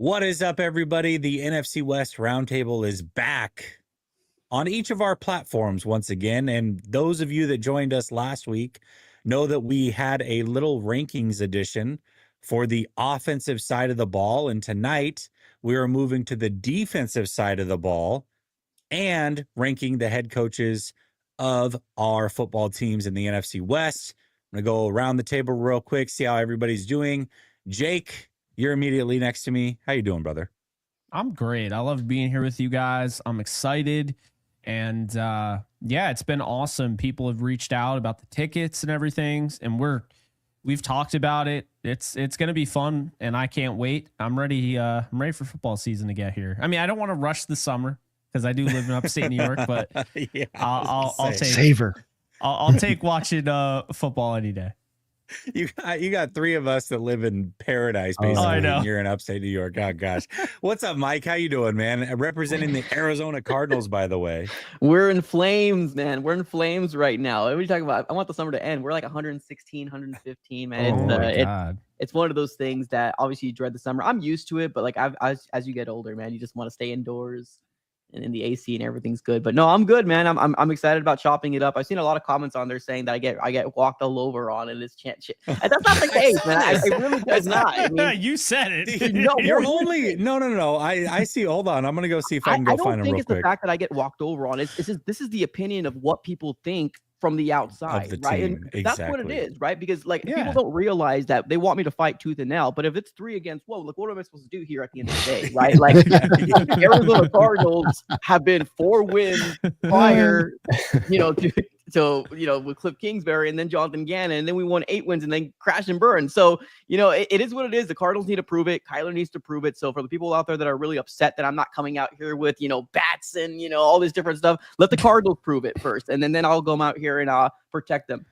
What is up, everybody? The NFC West Roundtable is back on each of our platforms once again. And those of you that joined us last week know that we had a little rankings edition for the offensive side of the ball. And tonight we are moving to the defensive side of the ball and ranking the head coaches of our football teams in the NFC West. I'm going to go around the table real quick, see how everybody's doing. Jake, you're immediately next to me. How you doing, brother? I'm great. I love being here with you guys. I'm excited. And yeah, it's been awesome. People have reached out about the tickets and everything. And we've talked about it. It's going to be fun, and I can't wait. I'm ready for football season to get here. I mean, I don't want to rush the summer because I do live in upstate New York, but yeah, I'll take savor. I'll take watching football any day. You got three of us that live in paradise, basically. I know. And you're in upstate New York. Oh, gosh. What's up, Mike? How you doing, man? Representing the Arizona Cardinals, by the way. We're in flames, man. We're in flames right now. What are you talking about? I want the summer to end. We're like 116, 115, man. It's one of those things that obviously you dread the summer. I'm used to it, but like as you get older, man, you just want to stay indoors. And in the AC and everything's good, but no, I'm good, man. I'm excited about chopping it up. I've seen a lot of comments on there saying that I get walked all over on, and it's and that's not the case, man. I really does not. I mean, you said it. No, you're only no. I see. Hold on, I'm gonna go see if I can go find him real quick. I don't think it's the fact that I get walked over on. It's just, this is the opinion of what people think from the outside, right? Team. And that's what it is, right? Because people don't realize that they want me to fight tooth and nail, but if it's 3 against, whoa, look, what am I supposed to do here at the end of the day, right? Like Arizona Cardinals have been 4 wins prior, to with Cliff Kingsbury and then Jonathan Gannon, and then we won 8 wins and then crash and burn. So, it is what it is. The Cardinals need to prove it. Kyler needs to prove it. So for the people out there that are really upset that I'm not coming out here with, bats and, all this different stuff, let the Cardinals prove it first. And then I'll go out here and protect them.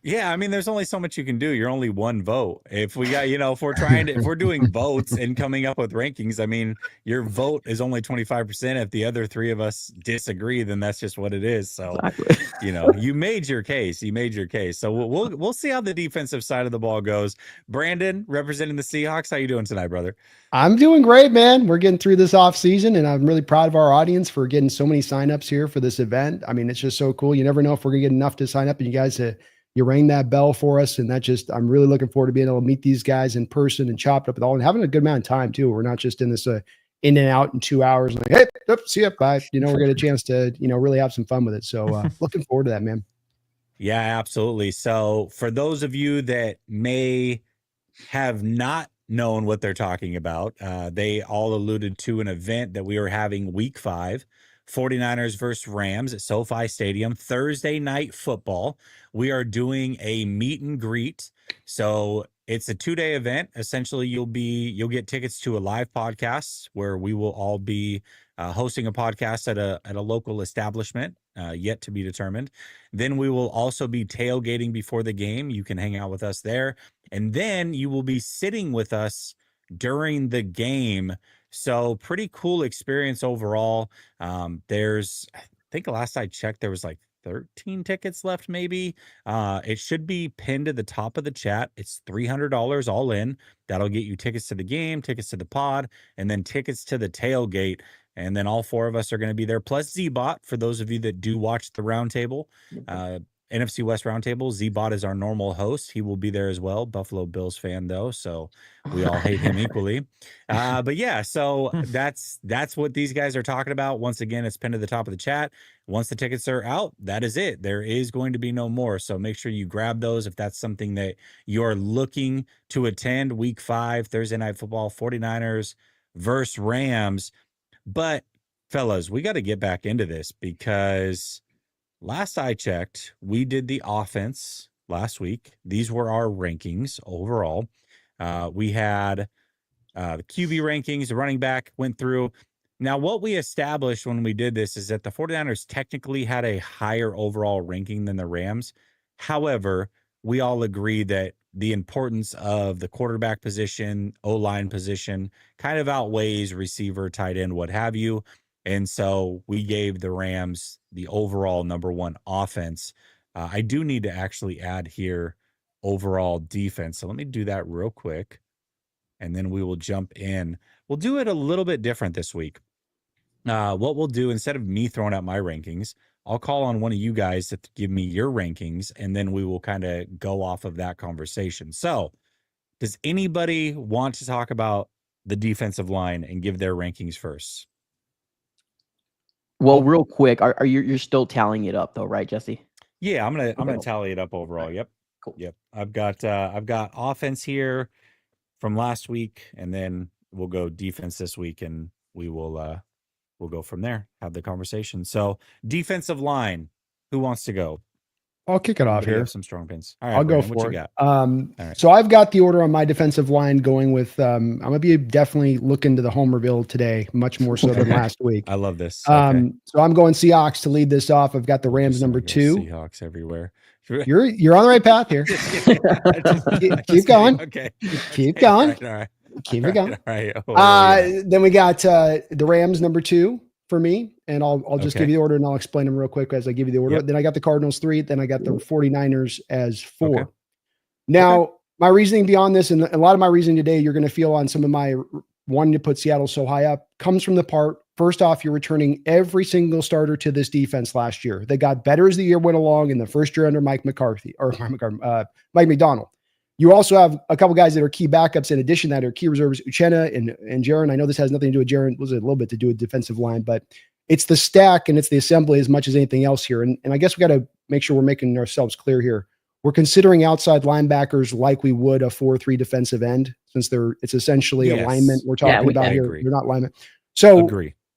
Yeah, I mean, there's only so much you can do. You're only one vote. If we got, if we're doing votes and coming up with rankings, I mean, your vote is only 25%. If the other 3 of us disagree, then that's just what it is. So, exactly. You made your case. So we'll see how the defensive side of the ball goes. Brandon, representing the Seahawks, how you doing tonight, brother? I'm doing great, man. We're getting through this off season, and I'm really proud of our audience for getting so many signups here for this event. I mean, it's just so cool. You never know if we're gonna get enough to sign up, and you guys you rang that bell for us, and I'm really looking forward to being able to meet these guys in person and chop it up with all, and having a good amount of time too. We're not just in this in and out in 2 hours. Like, hey, see you, bye. We're getting a chance to really have some fun with it. So looking forward to that, man. Yeah, absolutely. So for those of you that may have not known what they're talking about, they all alluded to an event that we were having week 5. 49ers versus Rams at SoFi Stadium, Thursday night football. We are doing a meet and greet. So it's a 2-day event. Essentially, you'll get tickets to a live podcast where we will all be hosting a podcast at a local establishment, yet to be determined. Then we will also be tailgating before the game. You can hang out with us there. And then you will be sitting with us during the game. So pretty cool experience overall. I think last I checked, there was like 13 tickets left, maybe. It should be pinned to the top of the chat. It's $300 all in. That'll get you tickets to the game, tickets to the pod, and then tickets to the tailgate. And then all 4 of us are going to be there, plus Z-Bot, for those of you that do watch the roundtable. NFC West Roundtable. Z-Bot is our normal host. He will be there as well. Buffalo Bills fan, though, so we all hate him equally. But yeah, so that's what these guys are talking about. Once again, it's pinned to the top of the chat. Once the tickets are out, that is it. There is going to be no more. So make sure you grab those if that's something that you're looking to attend. Week 5, Thursday Night Football, 49ers versus Rams. But fellas, we got to get back into this because last I checked, we did the offense last week. These were our rankings overall. We had the QB rankings, the running back went through. Now, what we established when we did this is that the 49ers technically had a higher overall ranking than the Rams. However, we all agree that the importance of the quarterback position, O-line position kind of outweighs receiver, tight end, what have you. And so we gave the Rams the overall number 1 offense. I do need to actually add here overall defense. So let me do that real quick. and then we will jump in. We'll do it a little bit different this week. What we'll do, instead of me throwing out my rankings, I'll call on one of you guys to give me your rankings, and then we will kind of go off of that conversation. So does anybody want to talk about the defensive line and give their rankings first? Well, real quick, are you're still tallying it up though, right, Jesse? Yeah, I'm gonna tally it up overall. Yep. Cool. Yep. I've got offense here from last week, and then we'll go defense this week, and we'll go from there, have the conversation. So defensive line, who wants to go? I'll kick it off here. Have some strong pins. All right, I'll go Brandon, for what it. you got? Right. So I've got the order on my defensive line going with, I'm going to be definitely looking to the Homerville today, much more so than last week. I love this. Okay. So I'm going Seahawks to lead this off. I've got the Rams number 2. Seahawks everywhere. You're on the right path here. Keep going. Okay. Keep going. All right. Keep it going. All right. Oh, Then we got the Rams number 2 for me, and I'll just give you the order, and I'll explain them real quick as I give you the order. Then I got the Cardinals 3, then I got the 49ers as 4. Okay. Now, my reasoning beyond this, and a lot of my reasoning today, you're going to feel on some of my wanting to put Seattle so high up, comes from the part, first off, you're returning every single starter to this defense last year. They got better as the year went along in the first year under Mike McDonald. You also have a couple guys that are key backups in addition that are key reserves, Uchenna and Jaron. I know this has nothing to do with Jaron. Was a little bit to do with defensive line, but it's the stack and it's the assembly as much as anything else here. And I guess we got to make sure we're making ourselves clear here. We're considering outside linebackers like we would a 4-3 defensive end, since it's essentially alignment we're talking about here. They're not linemen. So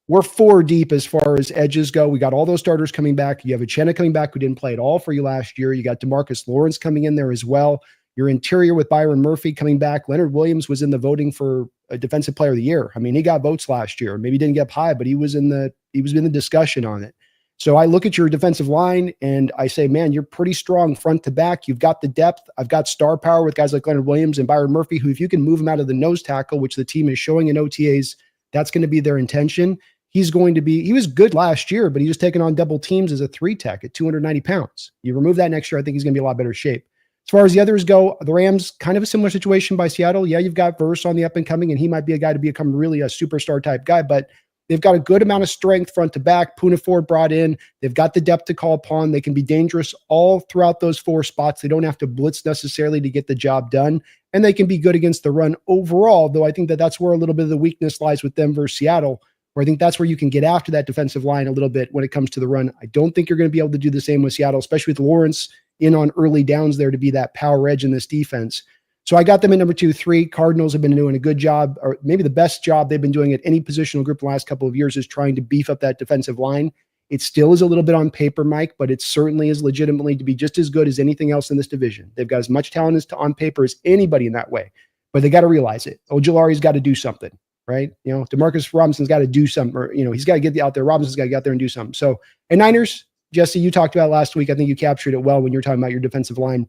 we're 4 deep as far as edges go. We got all those starters coming back. You have Uchenna coming back who didn't play at all for you last year. You got DeMarcus Lawrence coming in there as well. Your interior with Byron Murphy coming back. Leonard Williams was in the voting for a defensive player of the year. I mean, he got votes last year. Maybe didn't get up high, but he was in the discussion on it. So I look at your defensive line and I say, man, you're pretty strong front to back. You've got the depth. I've got star power with guys like Leonard Williams and Byron Murphy, who, if you can move him out of the nose tackle, which the team is showing in OTAs, that's going to be their intention. He was good last year, but he was taking on double teams as a 3 tech at 290 pounds. You remove that next year, I think he's going to be a lot better shape. As far as the others go, the Rams, kind of a similar situation by Seattle. Yeah, you've got Verse on the up and coming, and he might be a guy to become really a superstar type guy, but they've got a good amount of strength front to back. Poona Ford brought in. They've got the depth to call upon. They can be dangerous all throughout those 4 spots. They don't have to blitz necessarily to get the job done, and they can be good against the run overall, though I think that's where a little bit of the weakness lies with them versus Seattle, where I think that's where you can get after that defensive line a little bit when it comes to the run. I don't think you're going to be able to do the same with Seattle, especially with Lawrence in on early downs there to be that power edge in this defense. So I got them at number 2, 3. Cardinals have been doing a good job, or maybe the best job they've been doing at any positional group the last couple of years, is trying to beef up that defensive line. It still is a little bit on paper, Mike, but it certainly is legitimately to be just as good as anything else in this division. They've got as much talent on paper as anybody in that way, but they got to realize it. Ojulari's got to do something, right? You know, DeMarcus Robinson's got to do something, or, you know, he's got to get out there. Robinson's got to get out there and do something. So, and Niners, Jesse, you talked about last week. I think you captured it well when you were talking about your defensive line.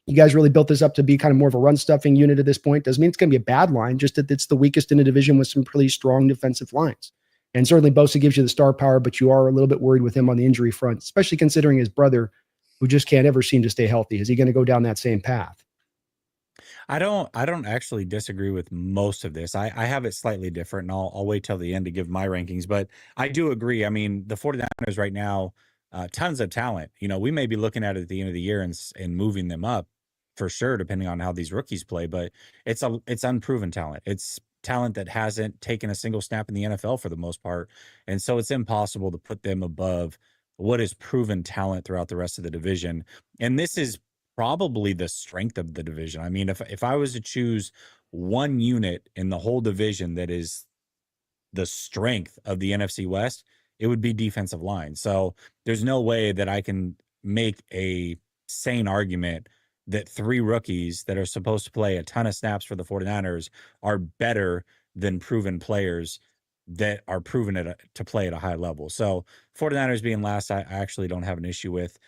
You guys really built this up to be kind of more of a run stuffing unit at this point. Doesn't mean it's going to be a bad line, just that it's the weakest in a division with some pretty strong defensive lines. And certainly Bosa gives you the star power, but you are a little bit worried with him on the injury front, especially considering his brother, who just can't ever seem to stay healthy. Is he going to go down that same path? I don't actually disagree with most of this. I have it slightly different, and I'll wait till the end to give my rankings, but I do agree. I mean, the 49ers right now, tons of talent. You know, we may be looking at it at the end of the year and moving them up for sure, depending on how these rookies play, but it's unproven talent. It's talent that hasn't taken a single snap in the NFL for the most part. And so it's impossible to put them above what is proven talent throughout the rest of the division. And this is probably the strength of the division. I mean, if I was to choose one unit in the whole division that is the strength of the NFC West, it would be defensive line. So there's no way that I can make a sane argument that 3 rookies that are supposed to play a ton of snaps for the 49ers are better than proven players that are proven to play at a high level. So 49ers being last, I actually don't have an issue with.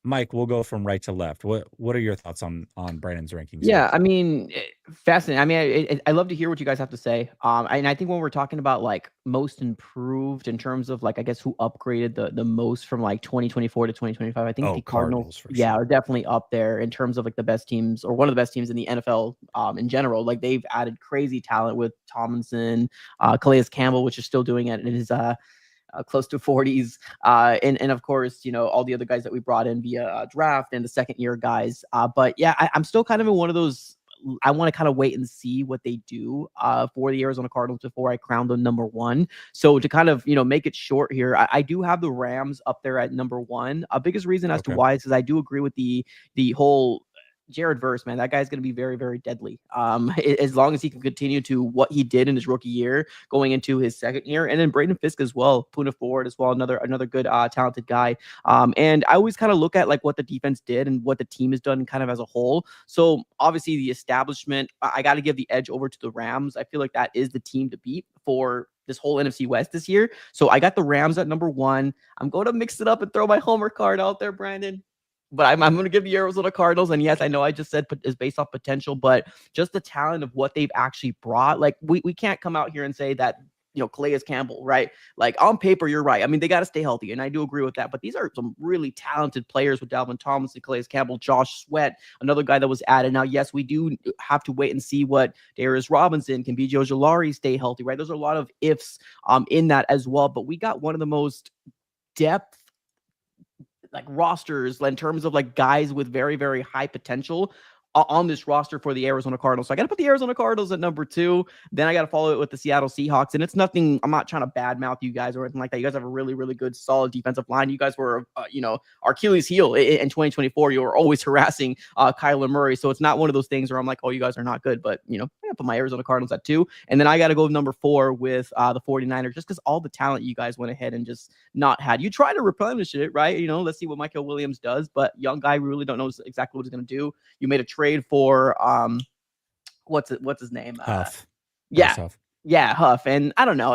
Mike, we'll go from right to left. What are your thoughts on Brandon's rankings? Yeah, I mean, fascinating. I mean, I love to hear what you guys have to say. And I think when we're talking about like most improved in terms of like, I guess who upgraded the most from like 2024 to 2025, I think the Cardinals are definitely up there in terms of like the best teams or one of the best teams in the NFL in general. Like they've added crazy talent with Tomlinson, Calais Campbell, which is still doing it in his close to 40s. And of course, you know, all the other guys that we brought in via draft and the second year guys. But yeah, I'm still kind of in one of those, I want to kind of wait and see what they do for the Arizona Cardinals before I crown them number one. So to kind of, you know, make it short here, I do have the Rams up there at number one. Biggest reason as to why is because I do agree with the whole Jared Verse, man, that guy's going to be very, very deadly. As long as he can continue to what he did in his rookie year, going into his second year, and then Braden Fisk as well, Puna Ford as well, another good, talented guy. And I always kind of look at like what the defense did and what the team has done kind of as a whole. So obviously the establishment, I got to give the edge over to the Rams. I feel like that is the team to beat for this whole NFC West this year. So I got the Rams at number one. I'm going to mix it up and throw my homer card out there, Brandon. But I'm going to give the Arizona Cardinals. And yes, I know I just said is based off potential, but just the talent of what they've actually brought. Like we can't come out here and say that, you know, Calais Campbell, right? Like on paper, you're right. I mean, they got to stay healthy. And I do agree with that. But these are some really talented players with Dalvin Tomlinson, Calais Campbell, Josh Sweat, another guy that was added. Now, yes, we do have to wait and see what Darius Robinson, can BJ Ojulari stay healthy, right? There's a lot of ifs in that as well. But we got one of the most depth like rosters in terms of like guys with very, very high potential on this roster for the Arizona Cardinals. So I got to put the Arizona Cardinals at number two. Then I got to follow it with the Seattle Seahawks. And it's nothing, I'm not trying to badmouth you guys or anything like that. You guys have a really, really good, solid defensive line. You guys were, you know, our Achilles heel in 2024. You were always harassing Kyler Murray. So it's not one of those things where I'm like, oh, you guys are not good. But, you know, I got to put my Arizona Cardinals at two. And then I got to go number four with the 49ers, just because all the talent you guys went ahead and just not had. You try to replenish it, right? You know, let's see what Michael Williams does. But young guy, we really don't know exactly what he's going to do. You made a trade for what's his name? Huff. Huff. And I don't know.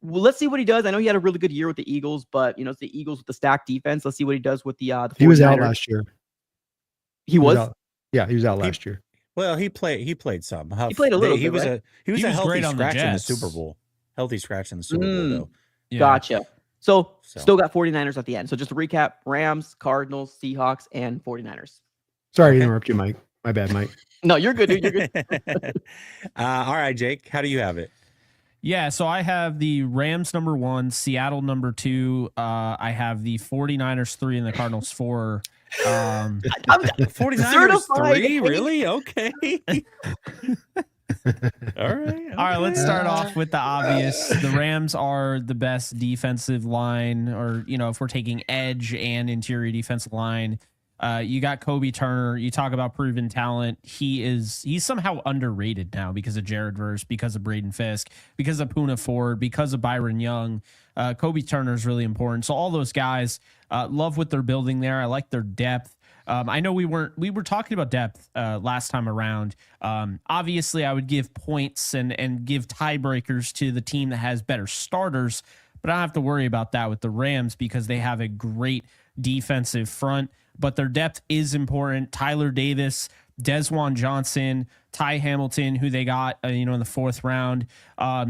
Let's see what he does. I know he had a really good year with the Eagles, but you know, it's the Eagles with the stacked defense. Let's see what he does with the 49ers. He was out last year. He was out. Yeah, he was out last year. Well, he played some. Huff, he played a little bit. He was a healthy scratch in the Super Bowl. Healthy scratch in the Super Bowl, though. Yeah. Gotcha. So still got 49ers at the end. So just to recap, Rams, Cardinals, Seahawks, and 49ers. Sorry to interrupt you, Mike. My bad, Mike. No, you're good, dude. You're good. All right, Jake, how do you have it? Yeah, so I have the Rams number one, Seattle number two. I have the 49ers three and the Cardinals four. 49ers three? Really? Okay. All right, let's start off with the obvious. The Rams are the best defensive line, or, you know, if we're taking edge and interior defensive line. You got Kobe Turner. You talk about proven talent. He's somehow underrated now because of Jared Verse, because of Braden Fisk, because of Puna Ford, because of Byron Young. Kobe Turner is really important. So all those guys, love what they're building there. I like their depth. I know we were talking about depth last time around. Obviously, I would give points and give tiebreakers to the team that has better starters, but I don't have to worry about that with the Rams because they have a great defensive front. But their depth is important. Tyler Davis, Desjuan Johnson, Ty Hamilton, who they got, in the fourth round.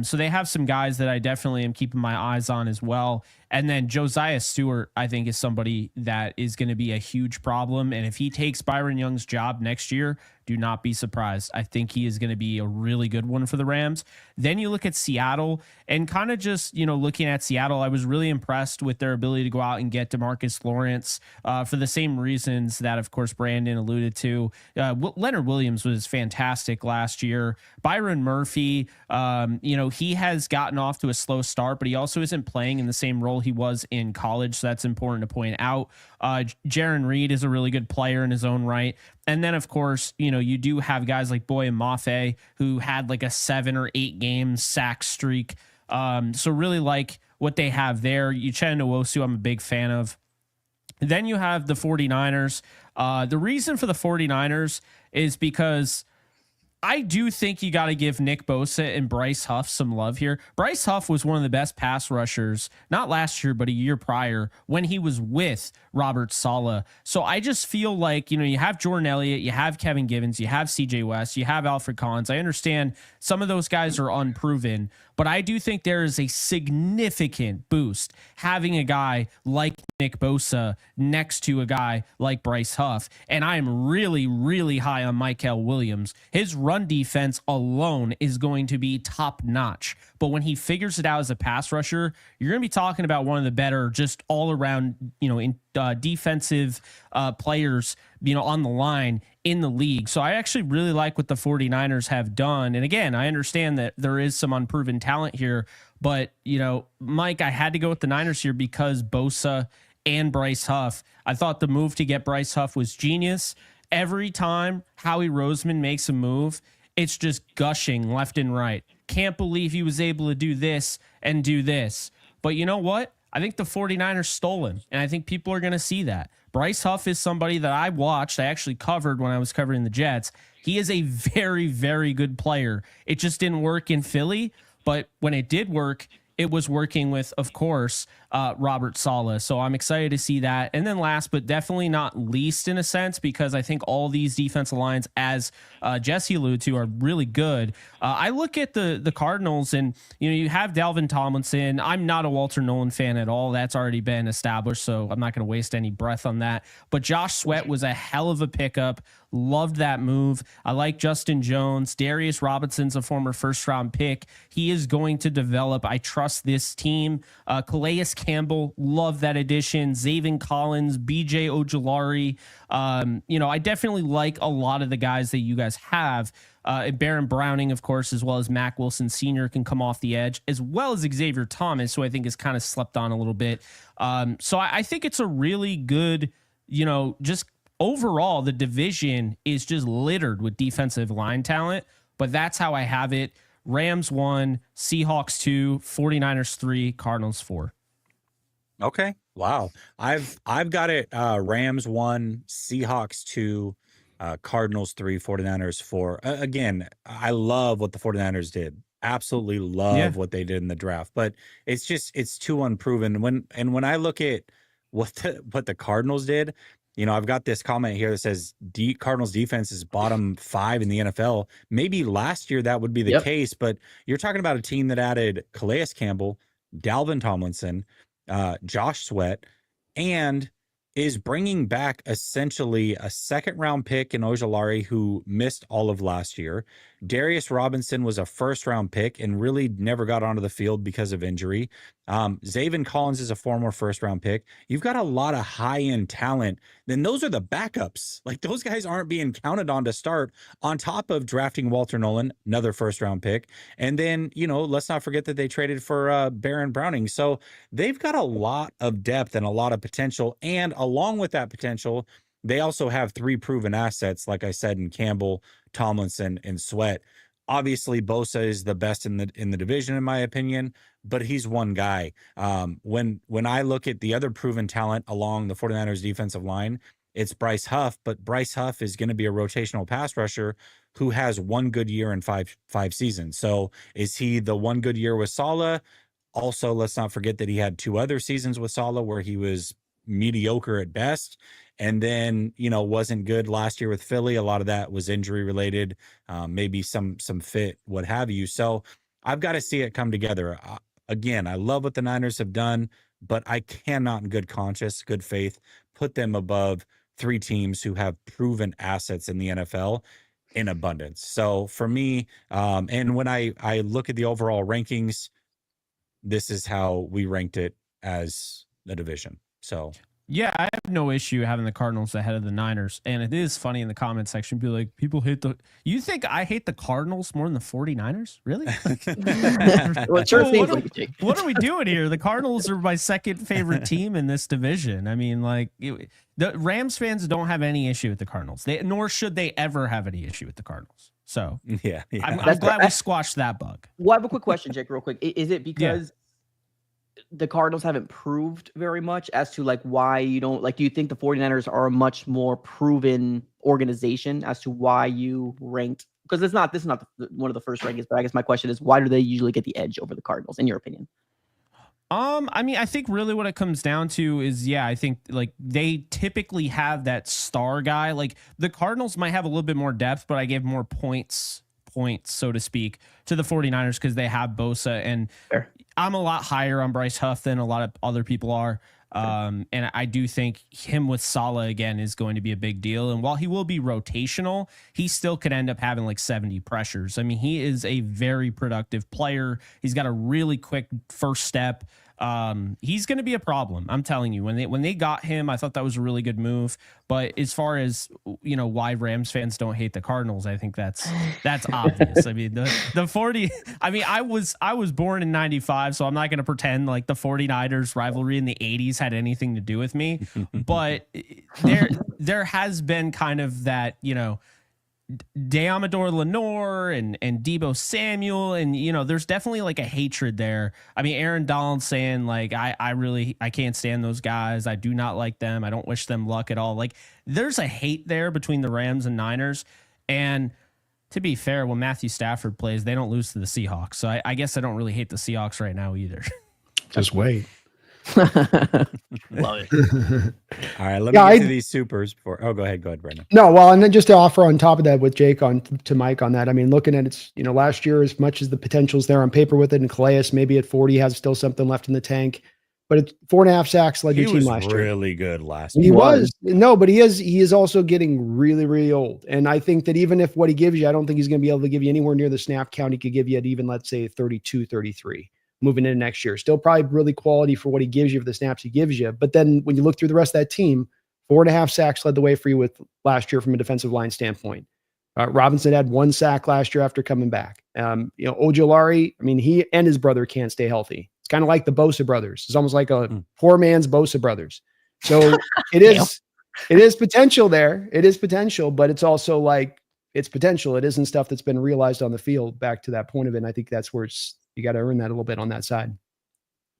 So they have some guys that I definitely am keeping my eyes on as well. And then Josiah Stewart, I think, is somebody that is going to be a huge problem. And if he takes Byron Young's job next year, do not be surprised. I think he is going to be a really good one for the Rams. Then you look at Seattle and kind of just, looking at Seattle, I was really impressed with their ability to go out and get DeMarcus Lawrence for the same reasons that, of course, Brandon alluded to. Leonard Williams was fantastic last year. Byron Murphy, he has gotten off to a slow start, but he also isn't playing in the same role he was in college. So that's important to point out. Jaron Reed is a really good player in his own right. And then, of course, you do have guys like Boye Mafe, who had like a 7 or 8 game sack streak. So really like what they have there. Uchenna Nwosu, I'm a big fan of. Then you have the 49ers. The reason for the 49ers is because I do think you got to give Nick Bosa and Bryce Huff some love here. Bryce Huff was one of the best pass rushers, not last year, but a year prior when he was with Robert Saleh. So I just feel like, you have Jordan Elliott, you have Kevin Givens, you have CJ West, you have Alfred Collins. I understand some of those guys are unproven, but I do think there is a significant boost having a guy like Nick Bosa next to a guy like Bryce Huff. And I am really, really high on Mykel Williams. His run defense alone is going to be top notch. But when he figures it out as a pass rusher, you're going to be talking about one of the better, just all around, defensive players, on the line in the league. So I actually really like what the 49ers have done. And again, I understand that there is some unproven talent here, but Mike, I had to go with the Niners here because Bosa and Bryce Huff. I thought the move to get Bryce Huff was genius. Every time Howie Roseman makes a move, it's just gushing left and right. Can't believe he was able to do this and do this. But you know what? I think the 49ers stole him, and I think people are going to see that. Bryce Huff is somebody that I watched. I actually covered when I was covering the Jets. He is a very, very good player. It just didn't work in Philly, but when it did work, it was working with, of course, Robert Saleh. So I'm excited to see that. And then last, but definitely not least in a sense, because I think all these defensive lines, as Jesse alluded to, are really good. I look at the Cardinals and, you have Dalvin Tomlinson. I'm not a Walter Nolan fan at all. That's already been established, so I'm not going to waste any breath on that. But Josh Sweat was a hell of a pickup. Loved that move. I like Justin Jones. Darius Robinson's a former first-round pick. He is going to develop. I trust this team. Calais Campbell, love that addition. Zaven Collins, BJ Ojulari. I definitely like a lot of the guys that you guys have. Baron Browning, of course, as well as Mac Wilson Sr. can come off the edge, as well as Xavier Thomas, who I think is kind of slept on a little bit. So I think it's a really good, just overall, the division is just littered with defensive line talent, but that's how I have it. Rams 1, Seahawks 2, 49ers 3, Cardinals 4. Okay. Wow. I've got it. Rams 1, Seahawks 2, Cardinals 3, 49ers 4. Again, I love what the 49ers did. Absolutely love what they did in the draft, but it's too unproven. When I look at what the Cardinals did, I've got this comment here that says Cardinals defense is bottom 5 in the NFL. Maybe last year that would be the case, but you're talking about a team that added Calais Campbell, Dalvin Tomlinson, Josh Sweat, and is bringing back essentially a second-round pick in Ojulari, who missed all of last year. Darius Robinson was a first-round pick and really never got onto the field because of injury. Zaven Collins is a former first-round pick. You've got a lot of high-end talent. Then those are the backups. Like, those guys aren't being counted on to start, on top of drafting Walter Nolan, another first-round pick. And then, let's not forget that they traded for Baron Browning. So they've got a lot of depth and a lot of potential. And along with that potential, they also have 3 proven assets, like I said, in Campbell, Tomlinson, and Sweat. Obviously, Bosa is the best in the division, in my opinion, but he's one guy. When I look at the other proven talent along the 49ers defensive line, it's Bryce Huff, but Bryce Huff is going to be a rotational pass rusher who has one good year in five seasons. So is he the one good year with Saleh? Also, let's not forget that he had 2 other seasons with Saleh where he was mediocre at best, and then wasn't good last year with Philly. A lot of that was injury related, maybe some fit, what have you. So I've got to see it come together. Again, I love what the Niners have done, but I cannot in good conscience, good faith, put them above 3 teams who have proven assets in the NFL in abundance. So for me, and when I look at the overall rankings, this is how we ranked it as a division. So yeah, I have no issue having the Cardinals ahead of the Niners. And it is funny in the comment section, be like, people hate you think I hate the Cardinals more than the 49ers? Really? Well, it sure seems like it. What are we doing here? The Cardinals are my second favorite team in this division. I mean, the Rams fans don't have any issue with the Cardinals. Nor should they ever have any issue with the Cardinals. So yeah. I'm glad we squashed that bug. Well, I have a quick question, Jake, real quick. Is it because the Cardinals haven't proved very much as to why you don't do you think the 49ers are a much more proven organization as to why you ranked because this is not one of the first rankings, but I guess my question is, why do they usually get the edge over the Cardinals, in your opinion? I mean, I think really what it comes down to is, I think like they typically have that star guy. Like the Cardinals might have a little bit more depth, but I give more points, so to speak, to the 49ers because they have Bosa. And Fair. I'm a lot higher on Bryce Huff than a lot of other people are. And I do think him with Saleh again is going to be a big deal. And while he will be rotational, he still could end up having like 70 pressures. I mean, he is a very productive player. He's got a really quick first step. He's going to be a problem. I'm telling you, when they got him, I thought that was a really good move. But as far as, why Rams fans don't hate the Cardinals, I think that's obvious. I mean, the 40, I mean, I was born in 95, so I'm not going to pretend like the 49ers rivalry in the 80s had anything to do with me, but there has been kind of that, Deamador Lenore and Deebo Samuel, and there's definitely like a hatred there. I mean, Aaron Donald saying like I can't stand those guys. I do not like them. I don't wish them luck at all. Like there's a hate there between the Rams and Niners. And to be fair, when Matthew Stafford plays, they don't lose to the Seahawks. So I guess I don't really hate the Seahawks right now either. Just wait. Love it. All right, let me get to these supers before. Oh, go ahead, Brendan. No, well, and then just to offer on top of that with Jake to Mike on that. I mean, looking at it's last year, as much as the potential's there on paper with it, and Calais maybe at 40 has still something left in the tank, but it's 4.5 sacks led your team last year. He was really good last year. He was but he is also getting really, really old. And I think that even if what he gives you, I don't think he's going to be able to give you anywhere near the snap count he could give you at even, let's say, 32, 33. Moving into next year. Still probably really quality for what he gives you, for the snaps he gives you. But then when you look through the rest of that team, 4.5 sacks led the way for you with last year from a defensive line standpoint. Robinson had 1 sack last year after coming back. Ojulari, I mean, he and his brother can't stay healthy. It's kind of like the Bosa brothers. It's almost like a poor man's Bosa brothers. So it is potential there. It is potential, but it's also like it's potential. It isn't stuff that's been realized on the field back to that point of it. And I think that's where you got to earn that a little bit on that side.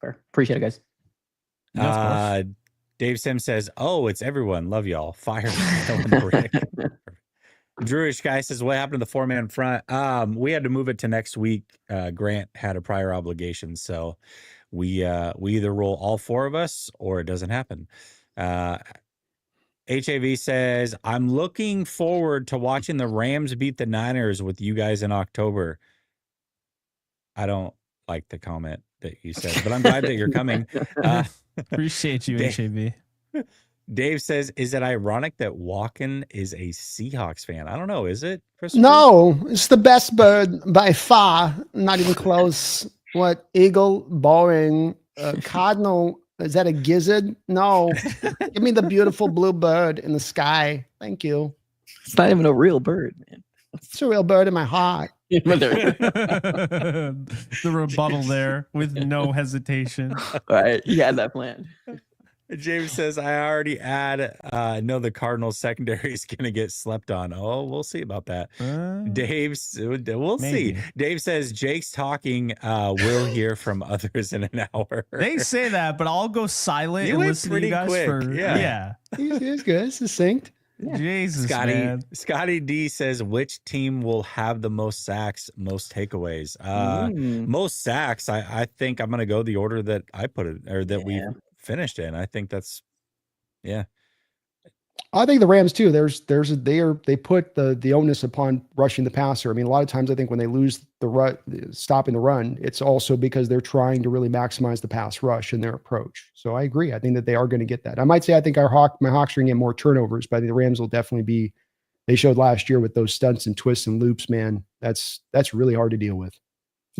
Fair. Appreciate it, guys. Dave Sim says, "Oh, it's everyone. Love y'all. Fire." Drewish guy says, "What happened to the 4-man front?" We had to move it to next week. Grant had a prior obligation, so we either roll all 4 of us or it doesn't happen. HAV says, "I'm looking forward to watching the Rams beat the Niners with you guys in October." I don't like the comment that you said, but I'm glad that you're coming. Appreciate you, HAV. Dave says, "Is it ironic that Walken is a Seahawks fan?" I don't know. Is it, Christopher? No, it's the best bird by far. Not even close. What? Eagle? Boring. Cardinal? Is that a gizzard? No. Give me the beautiful blue bird in the sky. Thank you. It's not even a real bird, man. It's a real bird in my heart. The rebuttal there with no hesitation. All right, you had that planned. James says, "I already know the Cardinals secondary is going to get slept on." Oh, we'll see about that. We'll see. Dave says, "Jake's talking. We'll hear from others in an hour." They say that, but I'll go silent and listen to you guys quick. Yeah. He's good. It's succinct. Yeah. Jesus, man. Scotty D says, "Which team will have the most sacks, most takeaways?" Most sacks. I think I'm going to go the order that I put it, or that we finished in. I think that's, I think the Rams too. They put the onus upon rushing the passer. I mean, a lot of times I think when they lose stopping the run, it's also because they're trying to really maximize the pass rush in their approach. So I agree. I think that they are going to get that. I might say I think my Hawks are going to get more turnovers, but I think the Rams will definitely be. They showed last year with those stunts and twists and loops. Man, that's really hard to deal with.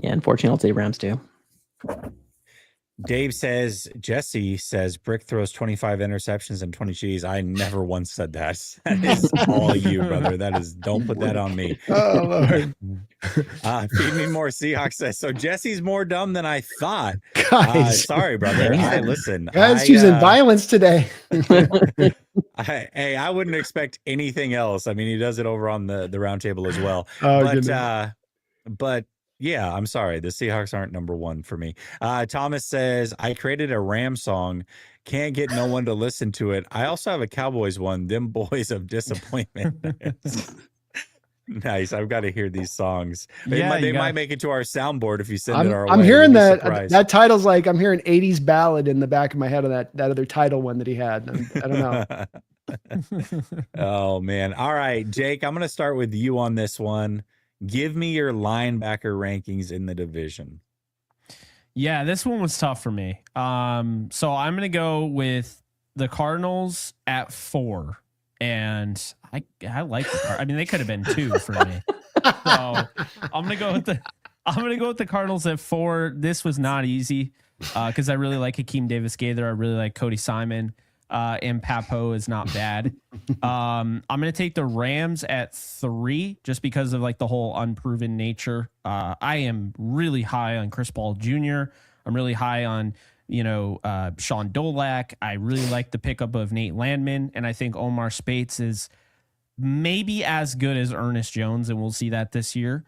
Yeah, unfortunately, I'll say Rams too. Dave says, Jesse says, Brick throws 25 interceptions and 20 G's. I never once said that. That is all you, brother. Don't put that on me. Oh, Lord. Feed me more, Seahawks says. So Jesse's more dumb than I thought. Guys. Sorry, brother. Listen. Guys choosing violence today. I wouldn't expect anything else. I mean, he does it over on the Roundtable as well. But yeah, I'm sorry. The Seahawks aren't number one for me. Thomas says, I created a Ram song. Can't get no one to listen to it. I also have a Cowboys one, Them Boys of Disappointment. Nice. I've got to hear these songs. Yeah, They might make it to our soundboard if you send it our way. I'm hearing You'd be that surprised. title's like I'm hearing 80s ballad in the back of my head of that other title one that he had. I don't know. Oh man. All right, Jake, I'm going to start with you on this one. Give me your linebacker rankings in the division. Yeah, this one was tough for me. So I'm going to go with the Cardinals at 4. And I like the Cardinals. I mean, they could have been 2 for me. So I'm going to go with the Cardinals at 4. This was not easy because I really like Hakeem Davis-Gaither. I really like Cody Simon. And Papo is not bad. I'm going to take the Rams at 3 just because of like the whole unproven nature. I am really high on Chris Paul Jr. I'm really high on, Sean Dolak. I really like the pickup of Nate Landman. And I think Omar Spates is maybe as good as Ernest Jones. And we'll see that this year.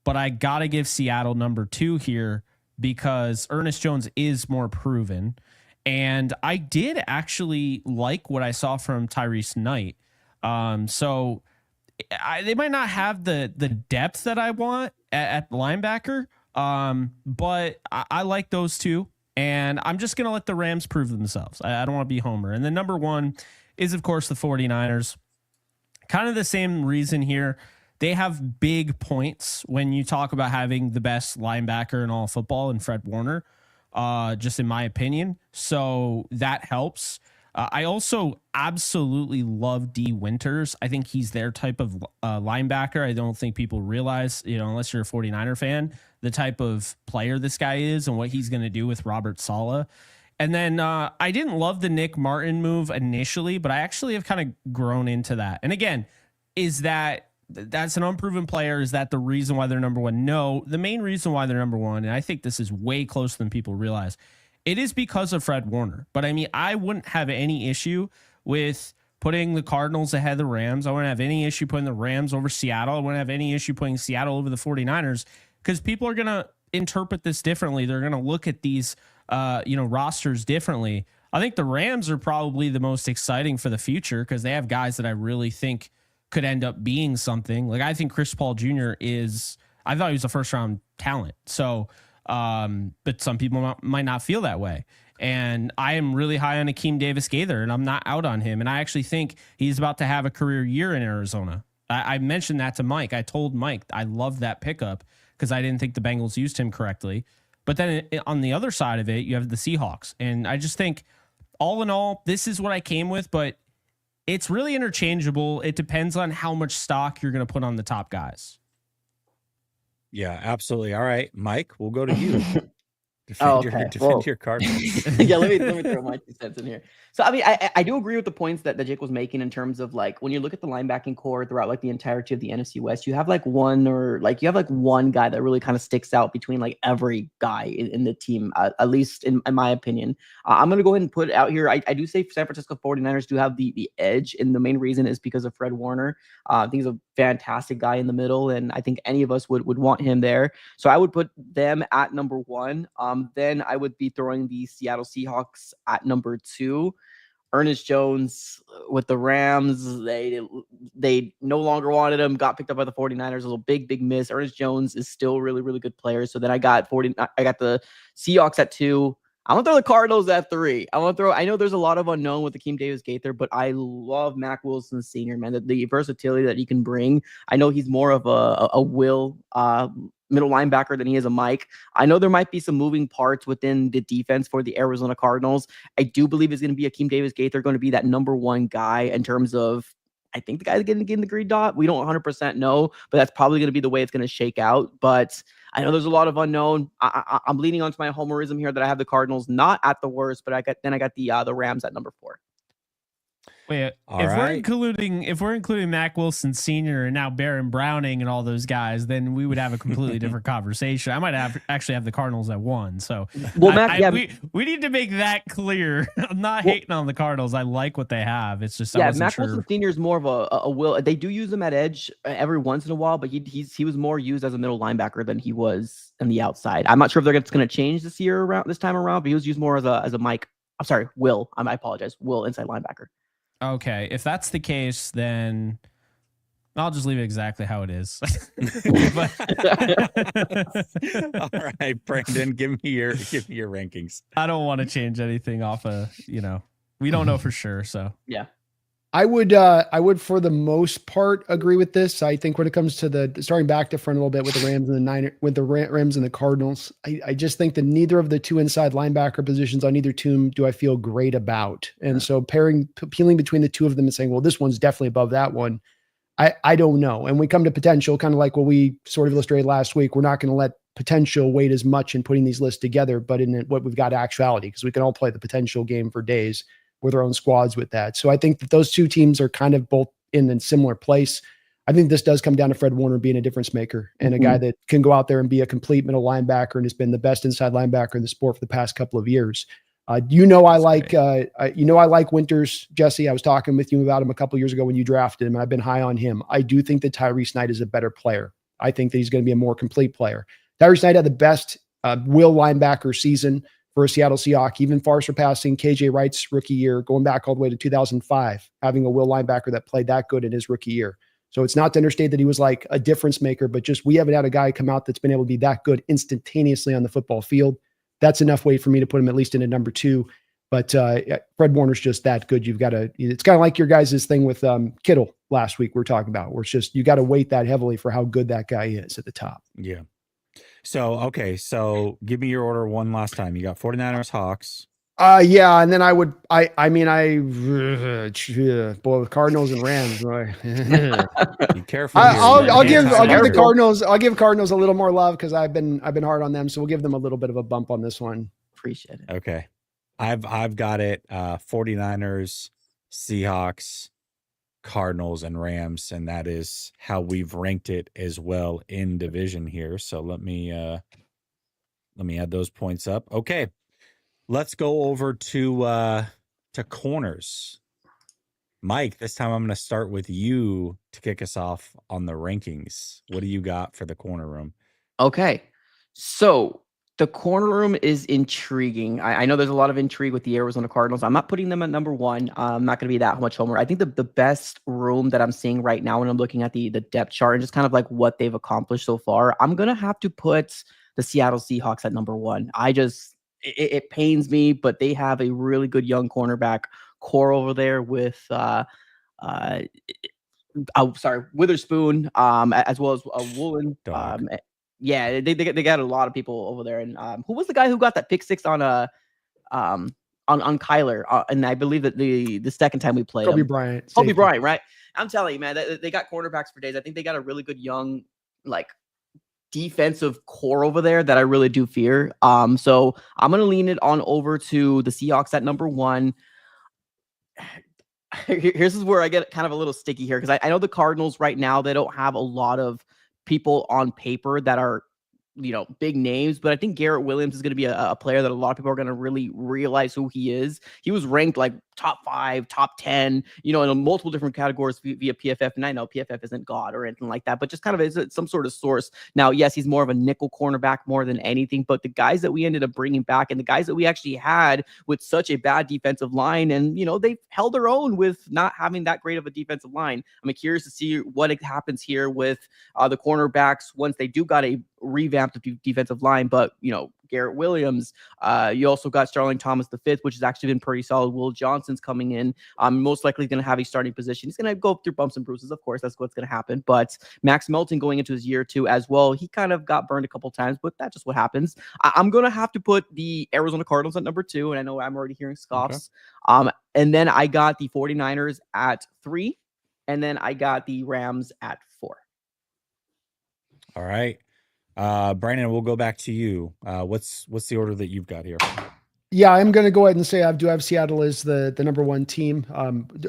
But I got to give Seattle number 2 here because Ernest Jones is more proven. And I did actually like what I saw from Tyrese Knight. So they might not have the depth that I want at linebacker, but I like those two. And I'm just going to let the Rams prove themselves. I don't want to be Homer. And then number 1 is, of course, the 49ers. Kind of the same reason here. They have big points when you talk about having the best linebacker in all football in Fred Warner. Just in my opinion. So that helps. I also absolutely love D Winters. I think he's their type of linebacker. I don't think people realize, unless you're a 49er fan, the type of player this guy is and what he's going to do with Robert Saleh. And then I didn't love the Nick Martin move initially, but I actually have kind of grown into that. And again, that's an unproven player. Is that the reason why they're number 1? No, the main reason why they're number 1, and I think this is way closer than people realize, it is because of Fred Warner. But I mean, I wouldn't have any issue with putting the Cardinals ahead of the Rams. I wouldn't have any issue putting the Rams over Seattle. I wouldn't have any issue putting Seattle over the 49ers because people are going to interpret this differently. They're going to look at these, rosters differently. I think the Rams are probably the most exciting for the future because they have guys that I really think could end up being something. Like I think Chris Paul Jr. I thought he was a first round talent. So, but some people might not feel that way. And I am really high on Hakeem Davis-Gaither and I'm not out on him. And I actually think he's about to have a career year in Arizona. I mentioned that to Mike. I told Mike, I love that pickup because I didn't think the Bengals used him correctly. But then on the other side of it, you have the Seahawks. And I just think all in all, this is what I came with, but it's really interchangeable. It depends on how much stock you're going to put on the top guys. Yeah, absolutely. All right, Mike, we'll go to you. Defend your Cardinals. Yeah, let me throw my 2 cents in here. So, I mean, I do agree with the points that Jake was making in terms of like when you look at the linebacking core throughout like the entirety of the NFC West, you have like one guy that really kind of sticks out between like every guy in the team, at least in my opinion. I'm going to go ahead and put it out here. I do say San Francisco 49ers do have the edge, and the main reason is because of Fred Warner. I think he's a fantastic guy in the middle, and I think any of us would want him there. So I would put them at number 1. Then I would be throwing the Seattle Seahawks at number 2. Ernest Jones with the Rams, they no longer wanted him, got picked up by the 49ers. It was a big miss. Ernest Jones is still a really, really good player. So then I got the Seahawks at 2. I'm going to throw the Cardinals at 3. I know there's a lot of unknown with Hakeem Davis-Gaither, but I love Mac Wilson Sr., man. The versatility that he can bring. I know he's more of a will middle linebacker than he is a Mike. I know there might be some moving parts within the defense for the Arizona Cardinals. I do believe it's going to be Hakeem Davis-Gaither going to be that number 1 guy in terms of, I think the guy's going to get in the green dot. We don't 100% know, but that's probably going to be the way it's going to shake out. But I know there's a lot of unknown. I'm leaning onto my homerism here that I have the Cardinals not at the worst, but I got the Rams at number 4. Wait, if we're including Mac Wilson Sr. and now Baron Browning and all those guys, then we would have a completely different conversation. I might actually have the Cardinals at 1. So we need to make that clear. I'm not hating on the Cardinals. I like what they have. It's just Mac Wilson Sr. is more of a will. They do use him at edge every once in a while, but he was more used as a middle linebacker than he was on the outside. I'm not sure if they're going to change this time around, but he was used more as a Mike. I'm sorry, Will. I apologize. Will inside linebacker. Okay, if that's the case, then I'll just leave it exactly how it is. All right, Brandon, give me your rankings. I don't want to change anything off of, we don't know for sure. So yeah. I would for the most part agree with this. I think when it comes to the starting back to front a little bit with the Rams and the Rams and the Cardinals, I just think that neither of the two inside linebacker positions on either team do I feel great about. And so peeling between the two of them and saying, well, this one's definitely above that one. I don't know. And we come to potential, kind of like what we sort of illustrated last week. We're not going to let potential weight as much in putting these lists together, but in what we've got actuality, because we can all play the potential game for days with our own squads with that. So I think that those two teams are kind of both in a similar place. I think this does come down to Fred Warner being a difference maker and a guy that can go out there and be a complete middle linebacker and has been the best inside linebacker in the sport for the past couple of years. I like Winters, Jesse. I was talking with you about him a couple of years ago when you drafted him, and I've been high on him. I do think that Tyrese Knight is a better player. I think that he's going to be a more complete player. Tyrese Knight had the best will linebacker season for a Seattle Seahawks, even far surpassing KJ Wright's rookie year, going back all the way to 2005, having a will linebacker that played that good in his rookie year. So it's not to understate that he was like a difference maker, but just we haven't had a guy come out that's been able to be that good instantaneously on the football field. That's enough weight for me to put him at least in a number 2. But Fred Warner's just that good. It's kind of like your guys' thing with Kittle last week we were talking about, where it's just, you got to weight that heavily for how good that guy is at the top. Yeah. So give me your order one last time. You got 49ers, Hawks. Yeah. And then boy, with Cardinals and Rams, right? Be careful. I'll give Cardinals a little more love because I've been hard on them. So we'll give them a little bit of a bump on this one. Appreciate it. Okay. I've got it 49ers, Seahawks, Cardinals, and Rams, and that is how we've ranked it as well in division here. So let me add those points up. Okay. Let's go over to corners. Mike, this time I'm going to start with you to kick us off on the rankings. What do you got for the corner room? Okay. So the corner room is intriguing. I know there's a lot of intrigue with the Arizona Cardinals. I'm not putting them at number 1. I'm not going to be that much homer. I think the best room that I'm seeing right now when I'm looking at the depth chart and just kind of like what they've accomplished so far, I'm going to have to put the Seattle Seahawks at number 1. It pains me, but they have a really good young cornerback core over there with Witherspoon, as well as Woolen. Yeah, they got a lot of people over there. And who was the guy who got that pick 6 on Kyler? And I believe that the second time we played Kobe Bryant, right? I'm telling you, man, they got cornerbacks for days. I think they got a really good young defensive core over there that I really do fear. So I'm gonna lean it on over to the Seahawks at number 1. Here's where I get kind of a little sticky here, because I know the Cardinals right now, they don't have a lot of people on paper that are big names, but I think Garrett Williams is going to be a player that a lot of people are going to really realize who he is. He was ranked like top 5, top 10, in multiple different categories via PFF. And I know PFF isn't God or anything like that, but just kind of is some sort of source. Now, yes, he's more of a nickel cornerback more than anything, but the guys that we ended up bringing back and the guys that we actually had with such a bad defensive line, and, they've held their own with not having that great of a defensive line. I'm curious to see what happens here with the cornerbacks once they do got a revamped defensive line. But Garrett Williams, you also got Starling Thomas V, which has actually been pretty solid. Will Johnson's coming in, most likely going to have a starting position. He's going to go through bumps and bruises, of course, that's what's going to happen. But Max Melton going into his year 2 as well, he kind of got burned a couple times, but that's just what happens. I'm going to have to put the Arizona Cardinals at number 2, and I know I'm already hearing scoffs. Okay. And then I got the 49ers at 3, and then I got the Rams at 4. All right. Brandon, we'll go back to you. What's the order that you've got here? Yeah, I'm going to go ahead and say I do have Seattle as the number 1 team.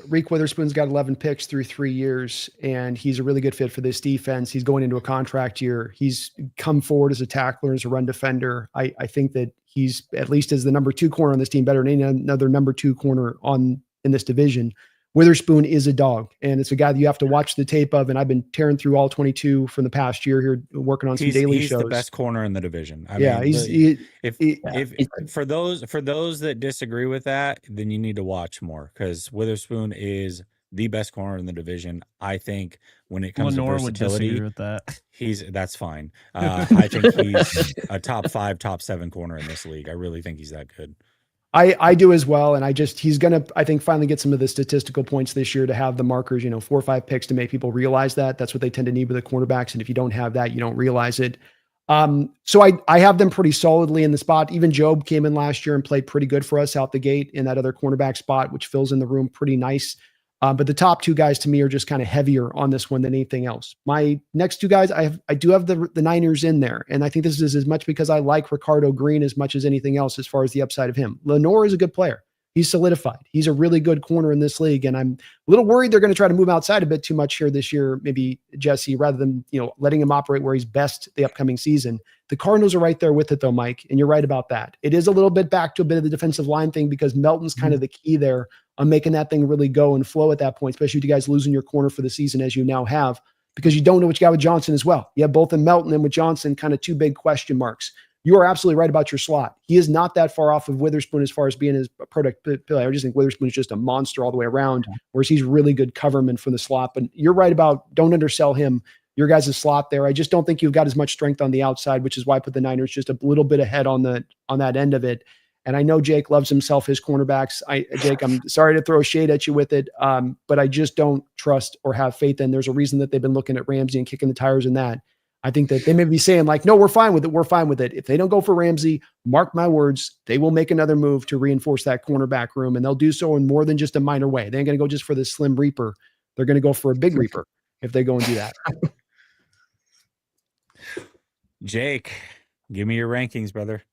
Reek Witherspoon's got 11 picks through 3 years, and he's a really good fit for this defense. He's going into a contract year. He's come forward as a tackler, as a run defender. I think that he's, at least as the number 2 corner on this team, better than any another number 2 corner in this division. Witherspoon is a dog, and it's a guy that you have to watch the tape of. And I've been tearing through all 22 from the past year here, working on some daily shows. He's the best corner in the division. I mean, for those that disagree with that, then you need to watch more, because Witherspoon is the best corner in the division. I think when it comes Lenore to would disagree versatility, with that. that's fine. I think he's a top 5, top 7 corner in this league. I really think he's that good. I do as well. And he's going to, I think, finally get some of the statistical points this year to have the markers, 4 or 5 picks to make people realize that. That's what they tend to need with the cornerbacks. And if you don't have that, you don't realize it. So I have them pretty solidly in the spot. Even Job came in last year and played pretty good for us out the gate in that other cornerback spot, which fills in the room pretty nice. But the top 2 guys to me are just kind of heavier on this one than anything else. My next 2 guys, I do have the Niners in there. And I think this is as much because I like Ricardo Green as much as anything else as far as the upside of him. Lenore is a good player. He's solidified. He's a really good corner in this league. And I'm a little worried they're going to try to move outside a bit too much here this year, maybe Jesse, rather than, letting him operate where he's best the upcoming season. The Cardinals are right there with it though, Mike. And you're right about that. It is a little bit back to a bit of the defensive line thing because Melton's kind of the key there on making that thing really go and flow at that point, especially with you guys losing your corner for the season as you now have, because you don't know what you got with Johnson as well. You have both in Melton and with Johnson kind of 2 big question marks. You are absolutely right about your slot. He is not that far off of Witherspoon as far as being his productivity. I just think Witherspoon is just a monster all the way around, whereas he's really good coverman from the slot. But you're right about don't undersell him. Your guys' slot there. I just don't think you've got as much strength on the outside, which is why I put the Niners just a little bit ahead on that end of it. And I know Jake loves himself his cornerbacks. Jake, I'm sorry to throw shade at you with it, but I just don't trust or have faith in. There's a reason that they've been looking at Ramsey and kicking the tires in that. I think that they may be saying like, no, we're fine with it. We're fine with it. If they don't go for Ramsey, mark my words, they will make another move to reinforce that cornerback room. And they'll do so in more than just a minor way. They ain't going to go just for the slim reaper. They're going to go for a big reaper if they go and do that. Jake, give me your rankings, brother.